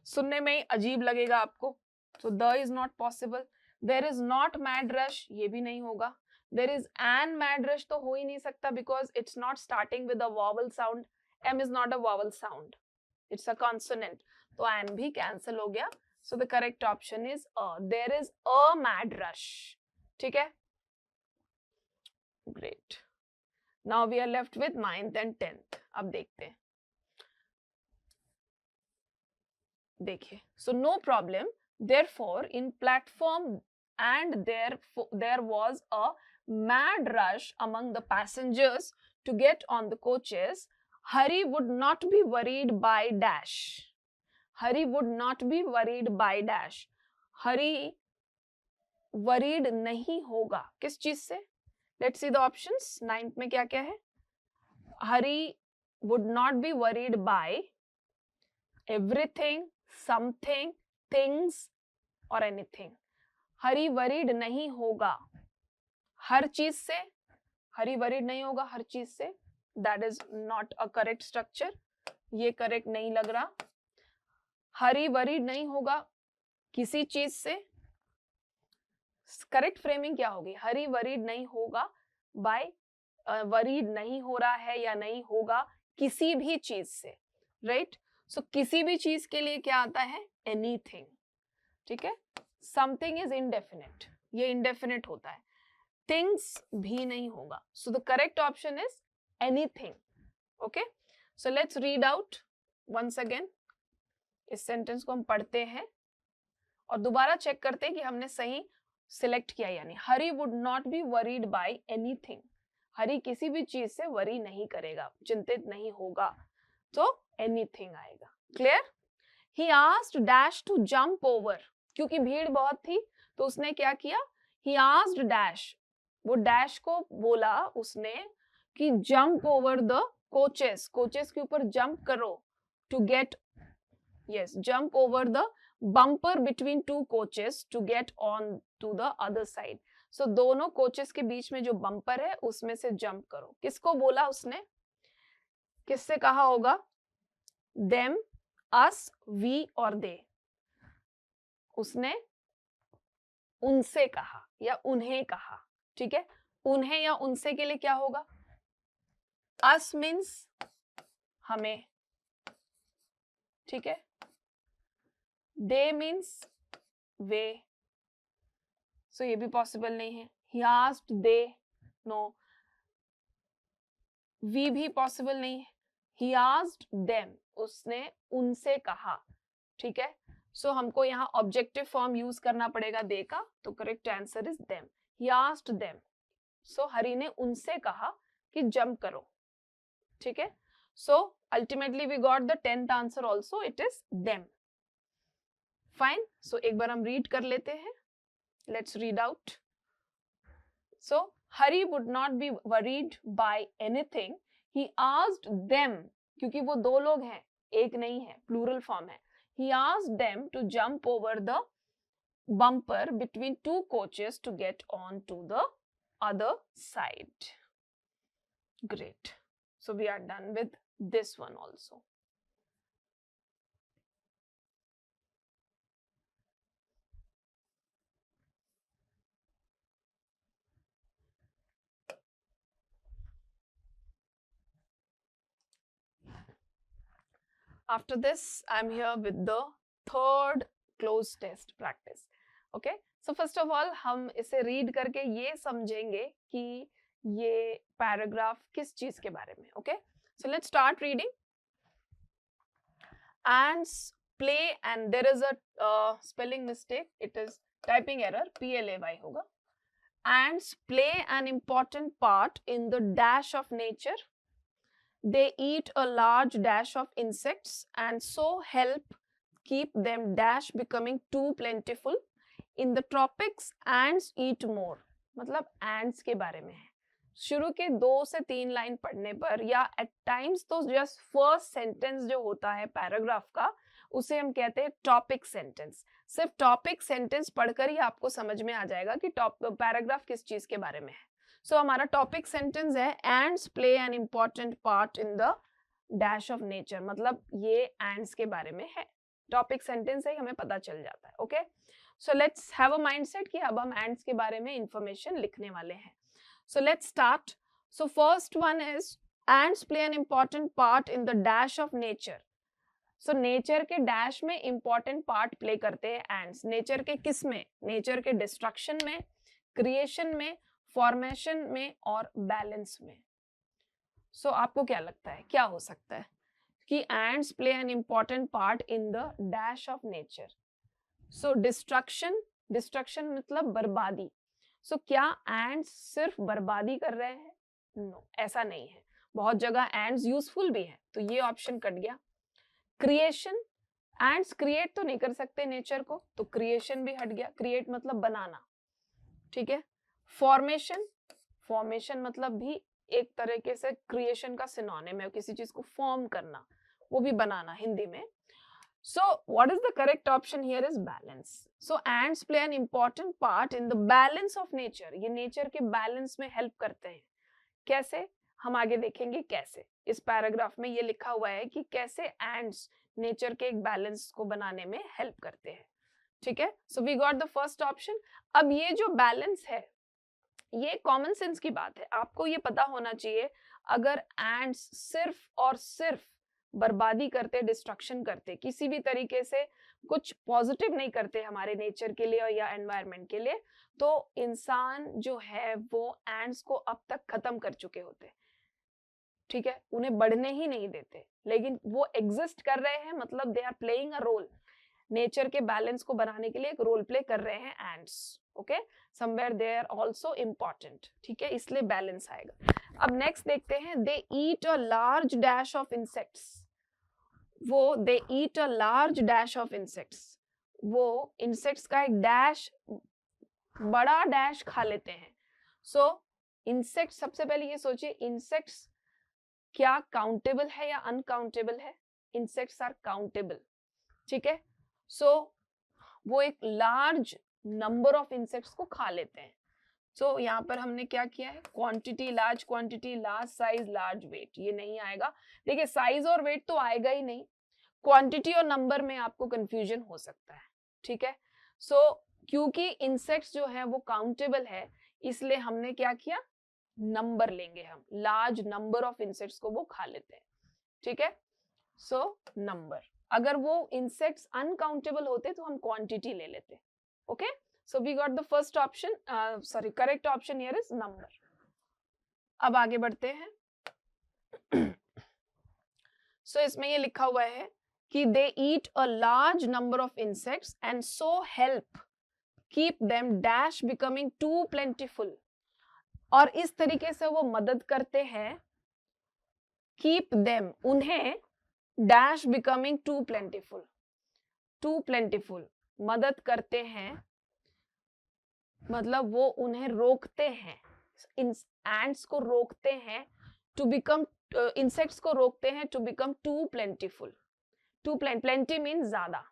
सुनने में ही अजीब लगेगा आपको, तो the is not possible, there is not mad rush, ये भी नहीं होगा, there is an mad rush तो हो ही नहीं सकता because it's not starting with a vowel sound, M is not a vowel sound, it's a consonant, तो एन भी कैंसिल हो गया, so the correct option is a, there is a mad rush, ठीक है, great. Now we are left with 9th and 10th. अब देखते हैं, देखिए, so no problem, therefore in platform and there was a mad rush among the passengers to get on the coaches. Hari would not be worried by dash, Hari would not be worried by dash, Hari worried नहीं होगा किस चीज से, let's see the options, 9th में क्या क्या है, Hari would not be worried by everything, something, things or anything. Hari worried नहीं होगा हर चीज से, Hari worried नहीं होगा हर चीज से, that is not a correct structure, ये correct नहीं लग रहा। Hari worried नहीं होगा किसी चीज से, करेक्ट फ्रेमिंग क्या होगी, Hari worried नहीं होगा by वरीड नहीं हो रहा है या नहीं होगा किसी भी चीज से, राइट। सो किसी भी चीज के लिए क्या आता है, एनीथिंग, ठीक है। समथिंग इज इंडेफिनिट, ये इंडेफिनिट होता है, थिंग्स भी नहीं होगा, so the correct option is anything, okay. So let's read out once again, इस सेंटेंस को हम पढ़ते हैं और दोबारा चेक करते हैं कि हमने सही सिलेक्ट किया यानी। Hari would not be worried by anything, Hari किसी भी चीज से वरी नहीं करेगा, चिंतित नहीं होगा, तो एनीथिंग आएगा। Clear? He asked dash to jump over, क्योंकि भीड़ बहुत थी तो उसने क्या किया, ही आस्क्ड डैश, वो डैश को बोला उसने कि jump over the coaches, coaches के ऊपर जंप करो, to get, yes, jump over the bumper between two coaches to get on to the other side. So दोनों कोचेस के बीच में जो बम्पर है उसमें से जंप करो। किसको बोला उसने, किससे कहा होगा, देम, अस, वी और दे, उसने उनसे कहा या उन्हें कहा। ठीक है, उन्हें या उनसे के लिए क्या होगा, अस मीन्स हमें, ठीक है, दे मीन्स वे, सो ये भी पॉसिबल नहीं है। He asked they, no, we भी पॉसिबल नहीं है। ही आस्क्ड देम, उसने उनसे कहा। ठीक है, सो हमको यहाँ ऑब्जेक्टिव फॉर्म यूज करना पड़ेगा दे का, तो correct answer is them. He asked them, so Hari ने उनसे कहा कि जंप करो। ठीक है, so ultimately we got the 10th answer also, it is them. Fine, so एक बार हम रीड कर लेते हैं, let's read out. So Hari would not be worried by anything, he asked them, क्योंकि वो दो लोग हैं, एक नहीं है, प्लूरल फॉर्म है। He asked them to jump over the bumper between two coaches to get on to the other side. Great. So we are done with this one also. After this, I'm here with the third cloze test practice. Okay. So first of all, हम इसे read करके ये समझेंगे कि ये पैराग्राफ किस चीज के बारे में। Okay. So let's start reading. Ants play, and there is a spelling mistake. It is typing error. PLAY होगा. Ants play an important part in the dash of nature. They eat a large dash of insects and so help keep them dash becoming too plentiful. In the tropics, ants eat more. मतलब ants के बारे में है। शुरू के 2 से 3 लाइन पढ़ने पर या एट टाइम्स तो जस्ट फर्स्ट सेंटेंस जो होता है पैराग्राफ का, उसे हम कहते हैं टॉपिक सेंटेंस। सिर्फ टॉपिक सेंटेंस पढ़कर ही आपको समझ में आ जाएगा कि पैराग्राफ किस चीज के बारे में है। सो हमारा टॉपिक सेंटेंस है ends play an important part in the dash of nature, मतलब ये एंड्स के बारे में है। टॉपिक सेंटेंस है, हमें पता चल जाता है। Okay, so let's have a mindset कि अब हम एंड्स के बारे में इंफॉर्मेशन लिखने वाले हैं। सो let's start. So first one is ends play an important part in the dash of nature. So nature के डैश में इंपॉर्टेंट पार्ट प्ले करते हैं एंड्स। नेचर के किस में? नेचर के डिस्ट्रक्शन में, क्रिएशन में, फॉर्मेशन में और बैलेंस में। सो आपको क्या लगता है क्या हो सकता है कि ends play an important part in the dash of nature? So destruction, destruction मतलब बर्बादी। सो क्या एंड्स सिर्फ बर्बादी कर रहे हैं? नो, ऐसा नहीं है। बहुत जगह एंड्स यूजफुल भी है, तो ये ऑप्शन कट गया। क्रिएशन, एंड्स क्रिएट तो नहीं कर सकते नेचर को, तो क्रिएशन भी हट गया। क्रिएट मतलब बनाना, ठीक है। फॉर्मेशन, फॉर्मेशन मतलब भी एक तरीके से क्रिएशन का सिनोनिम है, किसी चीज को फॉर्म करना, वो भी बनाना हिंदी में। So what is the correct option here is balance. So ants play an important part in the balance of nature. ये नेचर के बैलेंस में हेल्प करते हैं। कैसे? हम आगे देखेंगे कैसे। इस पैराग्राफ में ये लिखा हुआ है कि कैसे एंड्स नेचर के एक बैलेंस को बनाने में हेल्प करते हैं। ठीक है, so we got the first option. अब ये जो बैलेंस है ये कॉमन सेंस की बात है, आपको ये पता होना चाहिए। अगर एंड्स सिर्फ और सिर्फ बर्बादी करते, डिस्ट्रक्शन करते, किसी भी तरीके से कुछ पॉजिटिव नहीं करते हमारे नेचर के लिए या एनवायरनमेंट के लिए, तो इंसान जो है वो एंड्स को अब तक खत्म कर चुके होते। ठीक है, उन्हें बढ़ने ही नहीं देते, लेकिन वो एग्जिस्ट कर रहे हैं, मतलब they are playing a role, nature के बैलेंस को बनाने के लिए एक रोल प्ले कर रहे हैं ants. Okay, somewhere they are also important, ठीक है, इसलिए बैलेंस आएगा। अब नेक्स्ट देखते हैं, they eat a large dash of insects. वो they eat a large dash of insects, वो इंसेक्ट्स का एक डैश, बड़ा डैश खा लेते हैं। सो इंसेक्ट, सबसे पहले ये सोचिए, इंसेक्ट्स क्या काउंटेबल है या अनकाउंटेबल है? इंसेक्ट्स आर काउंटेबल, ठीक है। सो वो एक लार्ज नंबर ऑफ इंसेक्ट्स को खा लेते हैं। सो यहाँ पर हमने क्या किया है, quantity, large size, large weight, ये नहीं आएगा। देखिए साइज और वेट तो आएगा ही नहीं, क्वांटिटी और नंबर में आपको कंफ्यूजन हो सकता है, ठीक है। सो क्योंकि इंसेक्ट्स जो है वो काउंटेबल है, इसलिए हमने क्या किया, नंबर लेंगे हम, लार्ज नंबर ऑफ इंसेक्ट्स को वो खा लेते हैं, ठीक है। सो नंबर, अगर वो इंसेक्ट्स अनकाउंटेबल होते तो हम क्वांटिटी ले लेते। Okay, so we got the first option, sorry, correct option here is number. अब आगे बढ़ते हैं। सो इसमें ये लिखा हुआ है कि they eat a large number of insects and so help keep them dash becoming too plentiful, और इस तरीके से वो मदद करते हैं, कीप देम, उन्हें, dash becoming too plentiful, too plentiful, मदद करते हैं, मतलब वो उन्हें रोकते हैं, एंड्स को रोकते हैं, टू बिकम, इंसेक्ट्स को रोकते हैं to become too plentiful. Too plenty mean ज्यादा,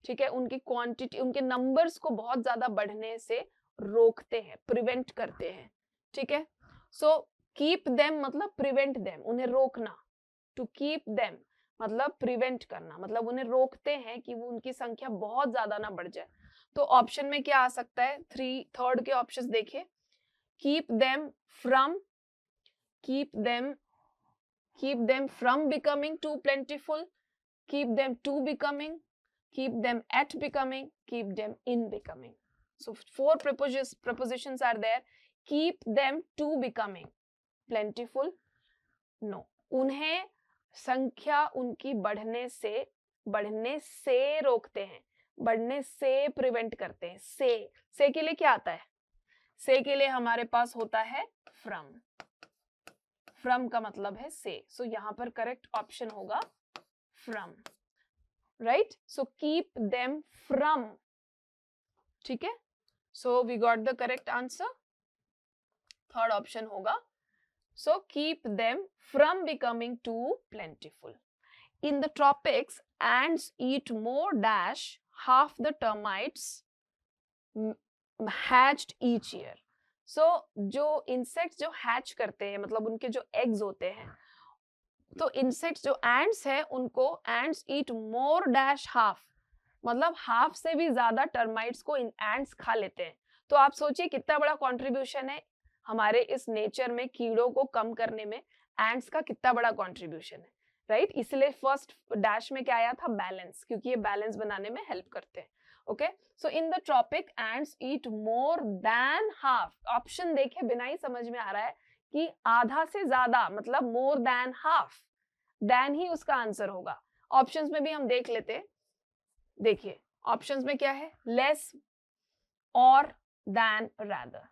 ठीक है, उनकी क्वांटिटी, उनके नंबर्स को बहुत ज्यादा बढ़ने से रोकते हैं, प्रिवेंट करते हैं, ठीक है। सो कीप देम मतलब प्रिवेंट देम, उन्हें रोकना, टू कीप देम मतलब प्रिवेंट करना, मतलब उन्हें रोकते हैं कि वो उनकी संख्या बहुत ज्यादा ना बढ़ जाए। तो ऑप्शन में क्या आ सकता है, थर्ड के ऑप्शंस देखिए, keep them from, keep them from becoming too plentiful, keep them to becoming, keep them at becoming, keep them in becoming. So four prepositions are there. Keep them to becoming plentiful, no, उन्हें संख्या उनकी बढ़ने से रोकते हैं, बढ़ने से प्रिवेंट करते हैं। से के लिए क्या आता है, से के लिए हमारे पास होता है फ्रॉम, फ्रॉम का मतलब है से, सो यहाँ पर करेक्ट ऑप्शन होगा from, right? So keep them from, ठीक है। So we got the correct answer, third option होगा। So keep them from becoming too plentiful. In the tropics, ants eat more dash half the termites hatched each year. So जो insects जो hatch करते हैं, मतलब उनके जो eggs होते हैं, तो इंसेक्ट्स जो एंड्स है, उनको एंड्स ईट मोर डैश हाफ, मतलब हाफ से भी ज्यादा टर्माइट्स को एंड्स खा लेते हैं। तो आप सोचिए कितना बड़ा कंट्रीब्यूशन है हमारे इस नेचर में, कीड़ों को कम करने में एंड्स का कितना बड़ा कंट्रीब्यूशन है, राइट। इसलिए फर्स्ट डैश में क्या आया था, बैलेंस, क्योंकि ये बैलेंस बनाने में हेल्प करते हैं। Okay, so in the tropic ants eat more than half, option देखे बिना ही समझ में आ रहा है कि आधा से ज्यादा, मतलब मोर देन हाफ, देन ही उसका आंसर होगा। ऑप्शंस में भी हम देख लेते, देखिए ऑप्शंस में क्या है, लेस और than rather.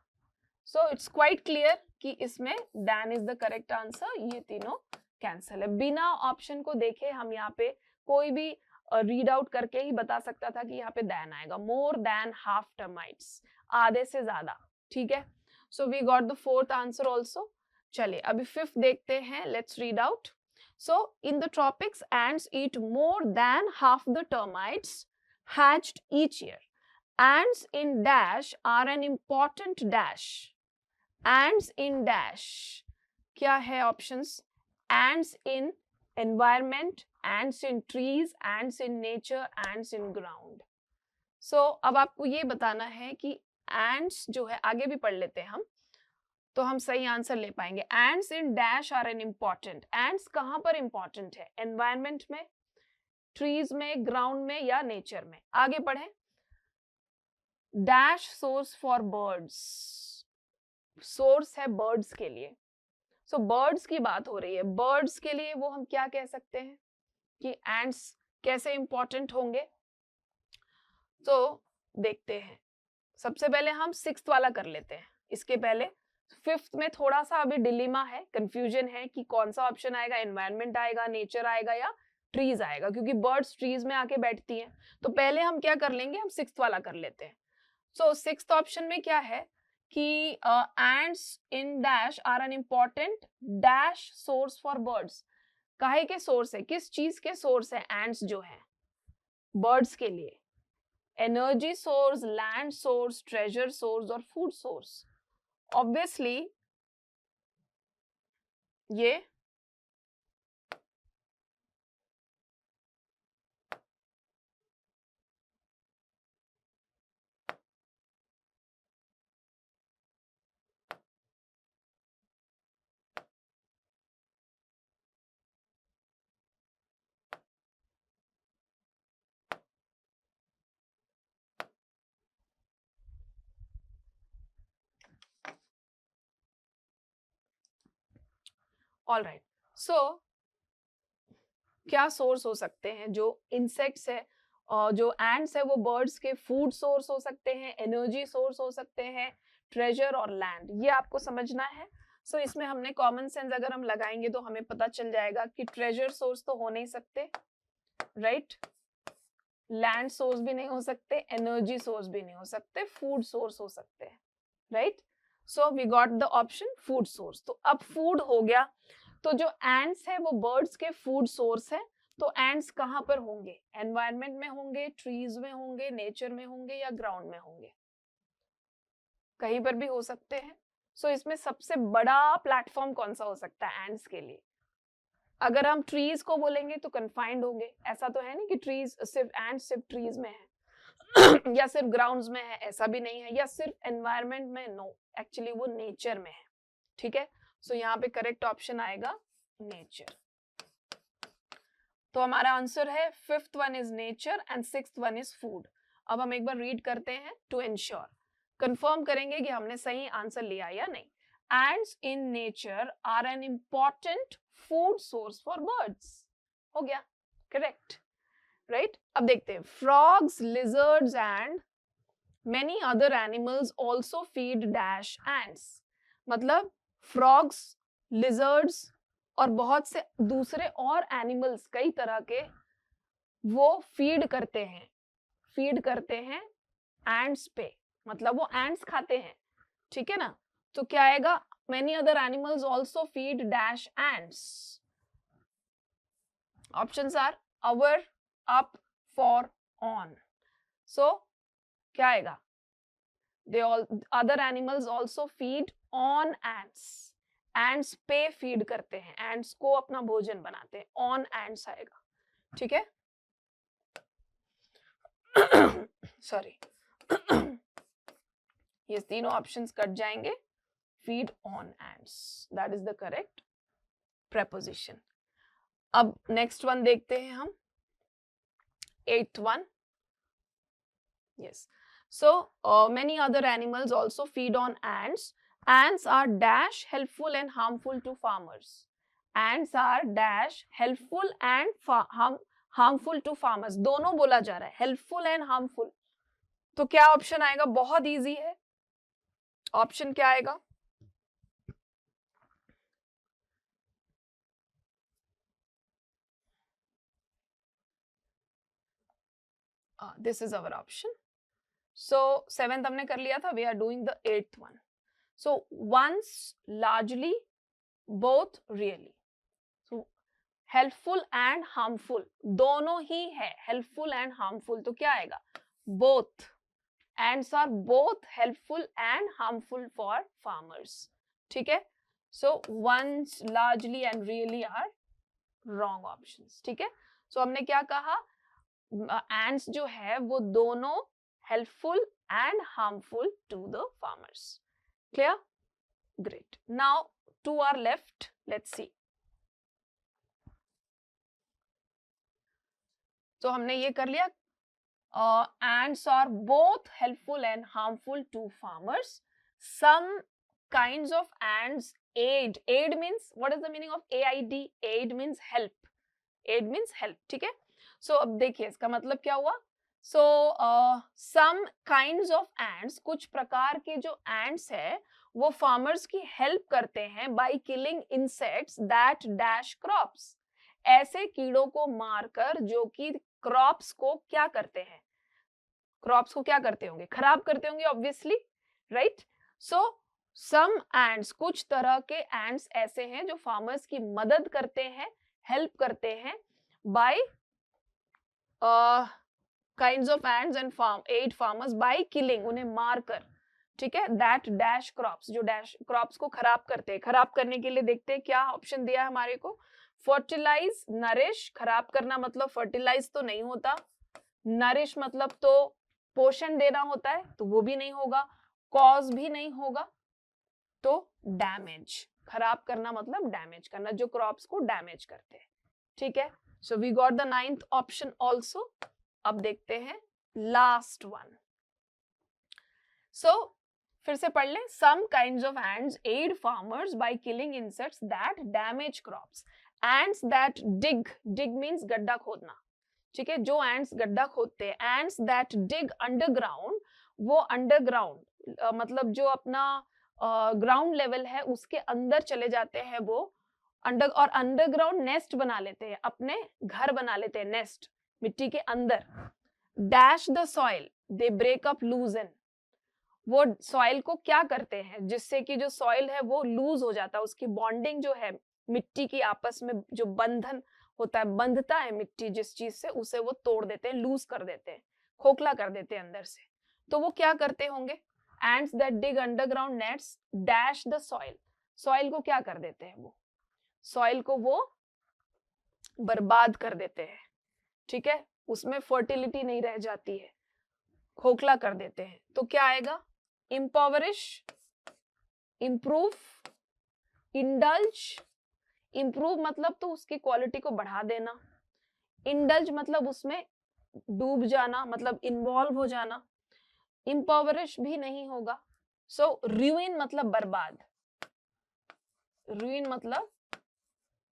So it's quite clear कि इसमें than is the correct answer, ये तीनों कैंसिल है। बिना ऑप्शन को देखे हम यहाँ पे कोई भी रीड आउट करके ही बता सकता था कि यहाँ पे देन आएगा, मोर देन हाफ टर्माइट्स, आधे से ज्यादा, ठीक है। So we got the fourth answer also. चलिए अभी फिफ्थ देखते हैं, let's read out. So in the tropics, ants eat more than half the termites hatched each year. Ants in dash are an important dash. Ants in dash, क्या है options? Ants in environment, ants in trees, ants in nature, ants in ground. So अब आपको ये बताना है कि ants जो है, आगे भी पढ़ लेते हैं हम, तो हम सही आंसर ले पाएंगे। Ants in dash are an important, ants कहां पर इंपॉर्टेंट है, एनवायरमेंट में, ट्रीज में, ग्राउंड में या नेचर में। आगे पढ़े, dash source for birds, source है बर्ड्स के लिए, सो बर्ड्स की बात हो रही है, बर्ड्स के लिए वो हम क्या कह सकते हैं कि एंड्स कैसे इंपॉर्टेंट होंगे। तो देखते हैं, सबसे पहले हम सिक्स्थ वाला कर लेते हैं, इसके पहले फिफ्थ में थोड़ा सा अभी डिलीमा है, कंफ्यूजन है कि कौन सा ऑप्शन आएगा, एनवायरनमेंट आएगा, नेचर आएगा या ट्रीज आएगा, क्योंकि बर्ड्स ट्रीज में आके बैठती हैं। तो पहले हम क्या कर लेंगे, हम सिक्स्थ वाला कर लेते हैं। सो सिक्स्थ ऑप्शन में क्या है कि ants in dash are an important dash source for birds. काहे के सोर्स है, किस चीज के सोर्स है एंड्स जो है बर्ड्स के लिए? Energy source, land source, treasure source और फूड सोर्स। ऑब्वियसली ये ऑल राइट। सो क्या सोर्स हो सकते हैं? जो इंसेक्ट्स है और जो एंड्स है वो बर्ड्स के फूड सोर्स हो सकते हैं, एनर्जी सोर्स हो सकते हैं, ट्रेजर और लैंड, ये आपको समझना है। सो इसमें हमने कॉमन सेंस अगर हम लगाएंगे तो हमें पता चल जाएगा कि ट्रेजर सोर्स तो हो नहीं सकते, राइट, लैंड सोर्स भी नहीं हो सकते, एनर्जी सोर्स भी नहीं हो सकते, फूड सोर्स हो सकते हैं, right. So we got the option food source. तो अब फूड हो गया, तो जो एंड्स है वो बर्ड्स के फूड सोर्स है। तो एंड्स कहाँ पर होंगे? एनवायरनमेंट में होंगे, ट्रीज में होंगे, नेचर में होंगे या ग्राउंड में होंगे? कहीं पर भी हो सकते हैं। सो इसमें सबसे बड़ा प्लेटफॉर्म कौन सा हो सकता है एंड्स के लिए? अगर हम ट्रीज को बोलेंगे तो कन्फाइंड होंगे, ऐसा तो है नहीं कि ट्रीज सिर्फ एंड्स सिर्फ ट्रीज में है या सिर्फ ग्राउंड्स में है, ऐसा भी नहीं है, या सिर्फ एनवायरनमेंट में, नो, एक्चुअली वो नेचर में है, ठीक है। सो यहाँ पे करेक्ट ऑप्शन आएगा नेचर। तो हमारा आंसर है fifth one is nature and sixth one is food. अब हम एक बार रीड करते हैं टू इंश्योर, कंफर्म करेंगे कि हमने सही आंसर लिया या नहीं। Ants in nature are an important food source for birds, हो गया करेक्ट, राइट। अब देखते हैं, frogs, lizards and many other animals also feed dash ants. मतलब फ्रॉग्स, लिजर्ड्स और बहुत से दूसरे और एनिमल्स, कई तरह के, वो फीड करते हैं एंड्स पे, मतलब वो एंड्स खाते हैं, ठीक है ना। तो क्या आएगा? Many other animals also feed dash ants. Options are over, up, for, on. So क्या आएगा? They all other animals also feed on ants, ants पे फीड करते हैं, एंड्स को अपना भोजन बनाते हैं, ऑन एंड्स आएगा, ठीक है। सॉरी ये तीनों ऑप्शंस कट जाएंगे, feed on ends, that is the correct preposition. अब नेक्स्ट वन देखते हैं हम, eighth one, yes. So many other animals also feed on ends, ants are dash helpful and harmful to farmers, ants are dash helpful and harmful to farmers, दोनों बोला जा रहा है, helpful and harmful। तो क्या ऑप्शन आएगा? बहुत इजी है, ऑप्शन क्या आएगा? This is our option. So seventh हमने कर लिया था, we are doing the eighth one. So once, largely, both, really. So helpful and harmful दोनों ही है, हेल्पफुल एंड हार्मफुल, तो क्या आएगा? Both, ants are both helpful and harmful for farmers, ठीक है। so once, largely and really are wrong options, ठीक है। so हमने क्या कहा? ants जो है वो दोनों helpful and harmful to the farmers, clear? great, now two are left, let's see। so हमने ये कर लिया, ants are both helpful and harmful to farmers. Some kinds of ants aid. Aid means, what is the meaning of AID? Aid means help. Aid means help. ठीक है. So अब देखिए इसका मतलब क्या हुआ. So some kinds of ants, कुछ प्रकार के जो ants है वो farmers की help करते हैं by killing insects that dash crops. ऐसे कीड़ों को मारकर जो कि क्रॉप्स को क्या करते हैं, क्रॉप्स को क्या करते होंगे, खराब करते होंगे ऑब्वियसली, राइट. सो सम एंड्स, कुछ तरह के एंड्स ऐसे हैं जो फार्मर्स की मदद करते हैं, हेल्प करते हैं by kinds of ants and aid farmers by killing, उन्हें मारकर, ठीक है, दैट डैश क्रॉप्स, जो डैश क्रॉप्स को खराब करते हैं. खराब करने के लिए देखते हैं क्या ऑप्शन दिया है हमारे को. फर्टिलाइज, नरिश, खराब करना मतलब फर्टिलाइज तो नहीं होता, नरिश मतलब तो पोषण देना होता है, तो वो भी नहीं होगा, कॉज भी नहीं होगा, तो डैमेज, खराब करना मतलब डैमेज करना, जो क्रॉप्स को डैमेज करते हैं. ठीक है. So we got the 9th option also. अब देखते हैं लास्ट वन. सो फिर से पढ़ लें. Some kinds of ants aid farmers by killing insects that damage crops. Ants that dig, dig means गड्ढा खोदना, ठीक है, जो एंड्स गड्ढा खोदते हैं. एंड्स दैट डिग अंडरग्राउंड, वो अंडरग्राउंड मतलब जो अपना ग्राउंड लेवल है उसके अंदर चले जाते हैं वो अंडर, और अंडरग्राउंड नेस्ट बना लेते हैं, अपने घर बना लेते हैं, नेस्ट मिट्टी के अंदर. Dash the soil, they break up loosen, वो सॉइल को क्या करते हैं जिससे कि जो सॉइल है वो लूज हो जाता है, उसकी बॉन्डिंग जो है मिट्टी की आपस में जो बंधन होता है, बंधता है मिट्टी जिस चीज से, उसे वो तोड़ देते हैं, लूज कर देते हैं, खोखला कर देते हैं अंदर से. तो वो क्या करते होंगे. Ends that dig underground nets dash the soil, soil को क्या कर देते हैं, वो सॉइल को वो बर्बाद कर देते हैं, ठीक है, उसमें फर्टिलिटी नहीं रह जाती है, खोखला कर देते हैं. तो क्या आएगा. इम्पोवरिश, इम्प्रूव, इंडल्ज. इम्प्रूव मतलब तो उसकी क्वालिटी को बढ़ा देना, इंडल्ज मतलब उसमें डूब जाना, मतलब इन्वॉल्व हो जाना. इम्पोवरिश भी नहीं होगा. सो ruin मतलब बर्बाद, ruin मतलब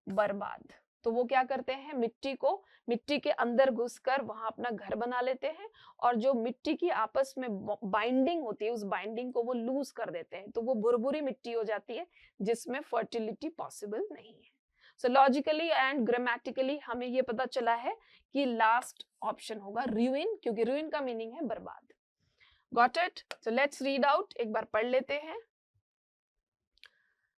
बर्बाद. तो वो क्या करते हैं, मिट्टी को, मिट्टी के अंदर घुसकर वहां अपना घर बना लेते हैं, और जो मिट्टी की आपस में बाइंडिंग होती है उस बाइंडिंग को वो लूज कर देते हैं, तो वो भुरभुरी मिट्टी हो जाती है जिसमें फर्टिलिटी पॉसिबल नहीं है. सो लॉजिकली एंड ग्रामेटिकली हमें ये पता चला है कि लास्ट ऑप्शन होगा ruin, क्योंकि ruin का मीनिंग है बर्बाद. Got it. So let's read out, एक बार पढ़ लेते हैं.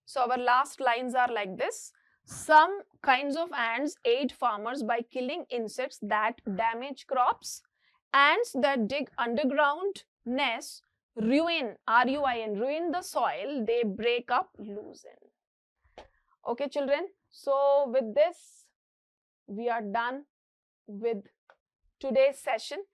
So our last lines are like this. Some kinds of ants aid farmers by killing insects that damage crops. Ants that dig underground nests ruin, R-U-I-N, ruin the soil. They break up, loosen. Okay, children. So with this, we are done with today's session.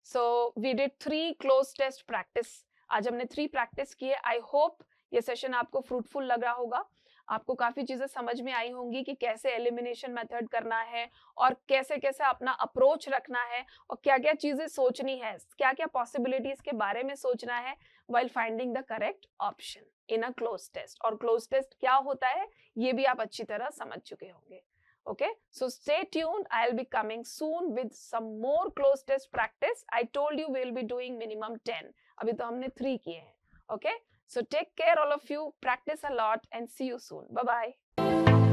So we did 3 close test practice. आज हमने 3 practice किए. I hope ये session आपको fruitful लग रहा होगा. आपको काफी चीजें समझ में आई होंगी कि कैसे एलिमिनेशन मेथड करना है और कैसे कैसे अपना अप्रोच रखना है और क्या क्या चीजें सोचनी है, क्या क्या पॉसिबिलिटीज के बारे में सोचना है while finding the correct option in a closed test. और closed test क्या होता है ये भी आप अच्छी तरह समझ चुके होंगे. Okay, so stay tuned. I'll be coming soon with some more closed test practice. I told you we'll be doing minimum 10. अभी तो हमने 3 किए हैं. Okay, so take care all of you, practice a lot and see you soon. Bye bye.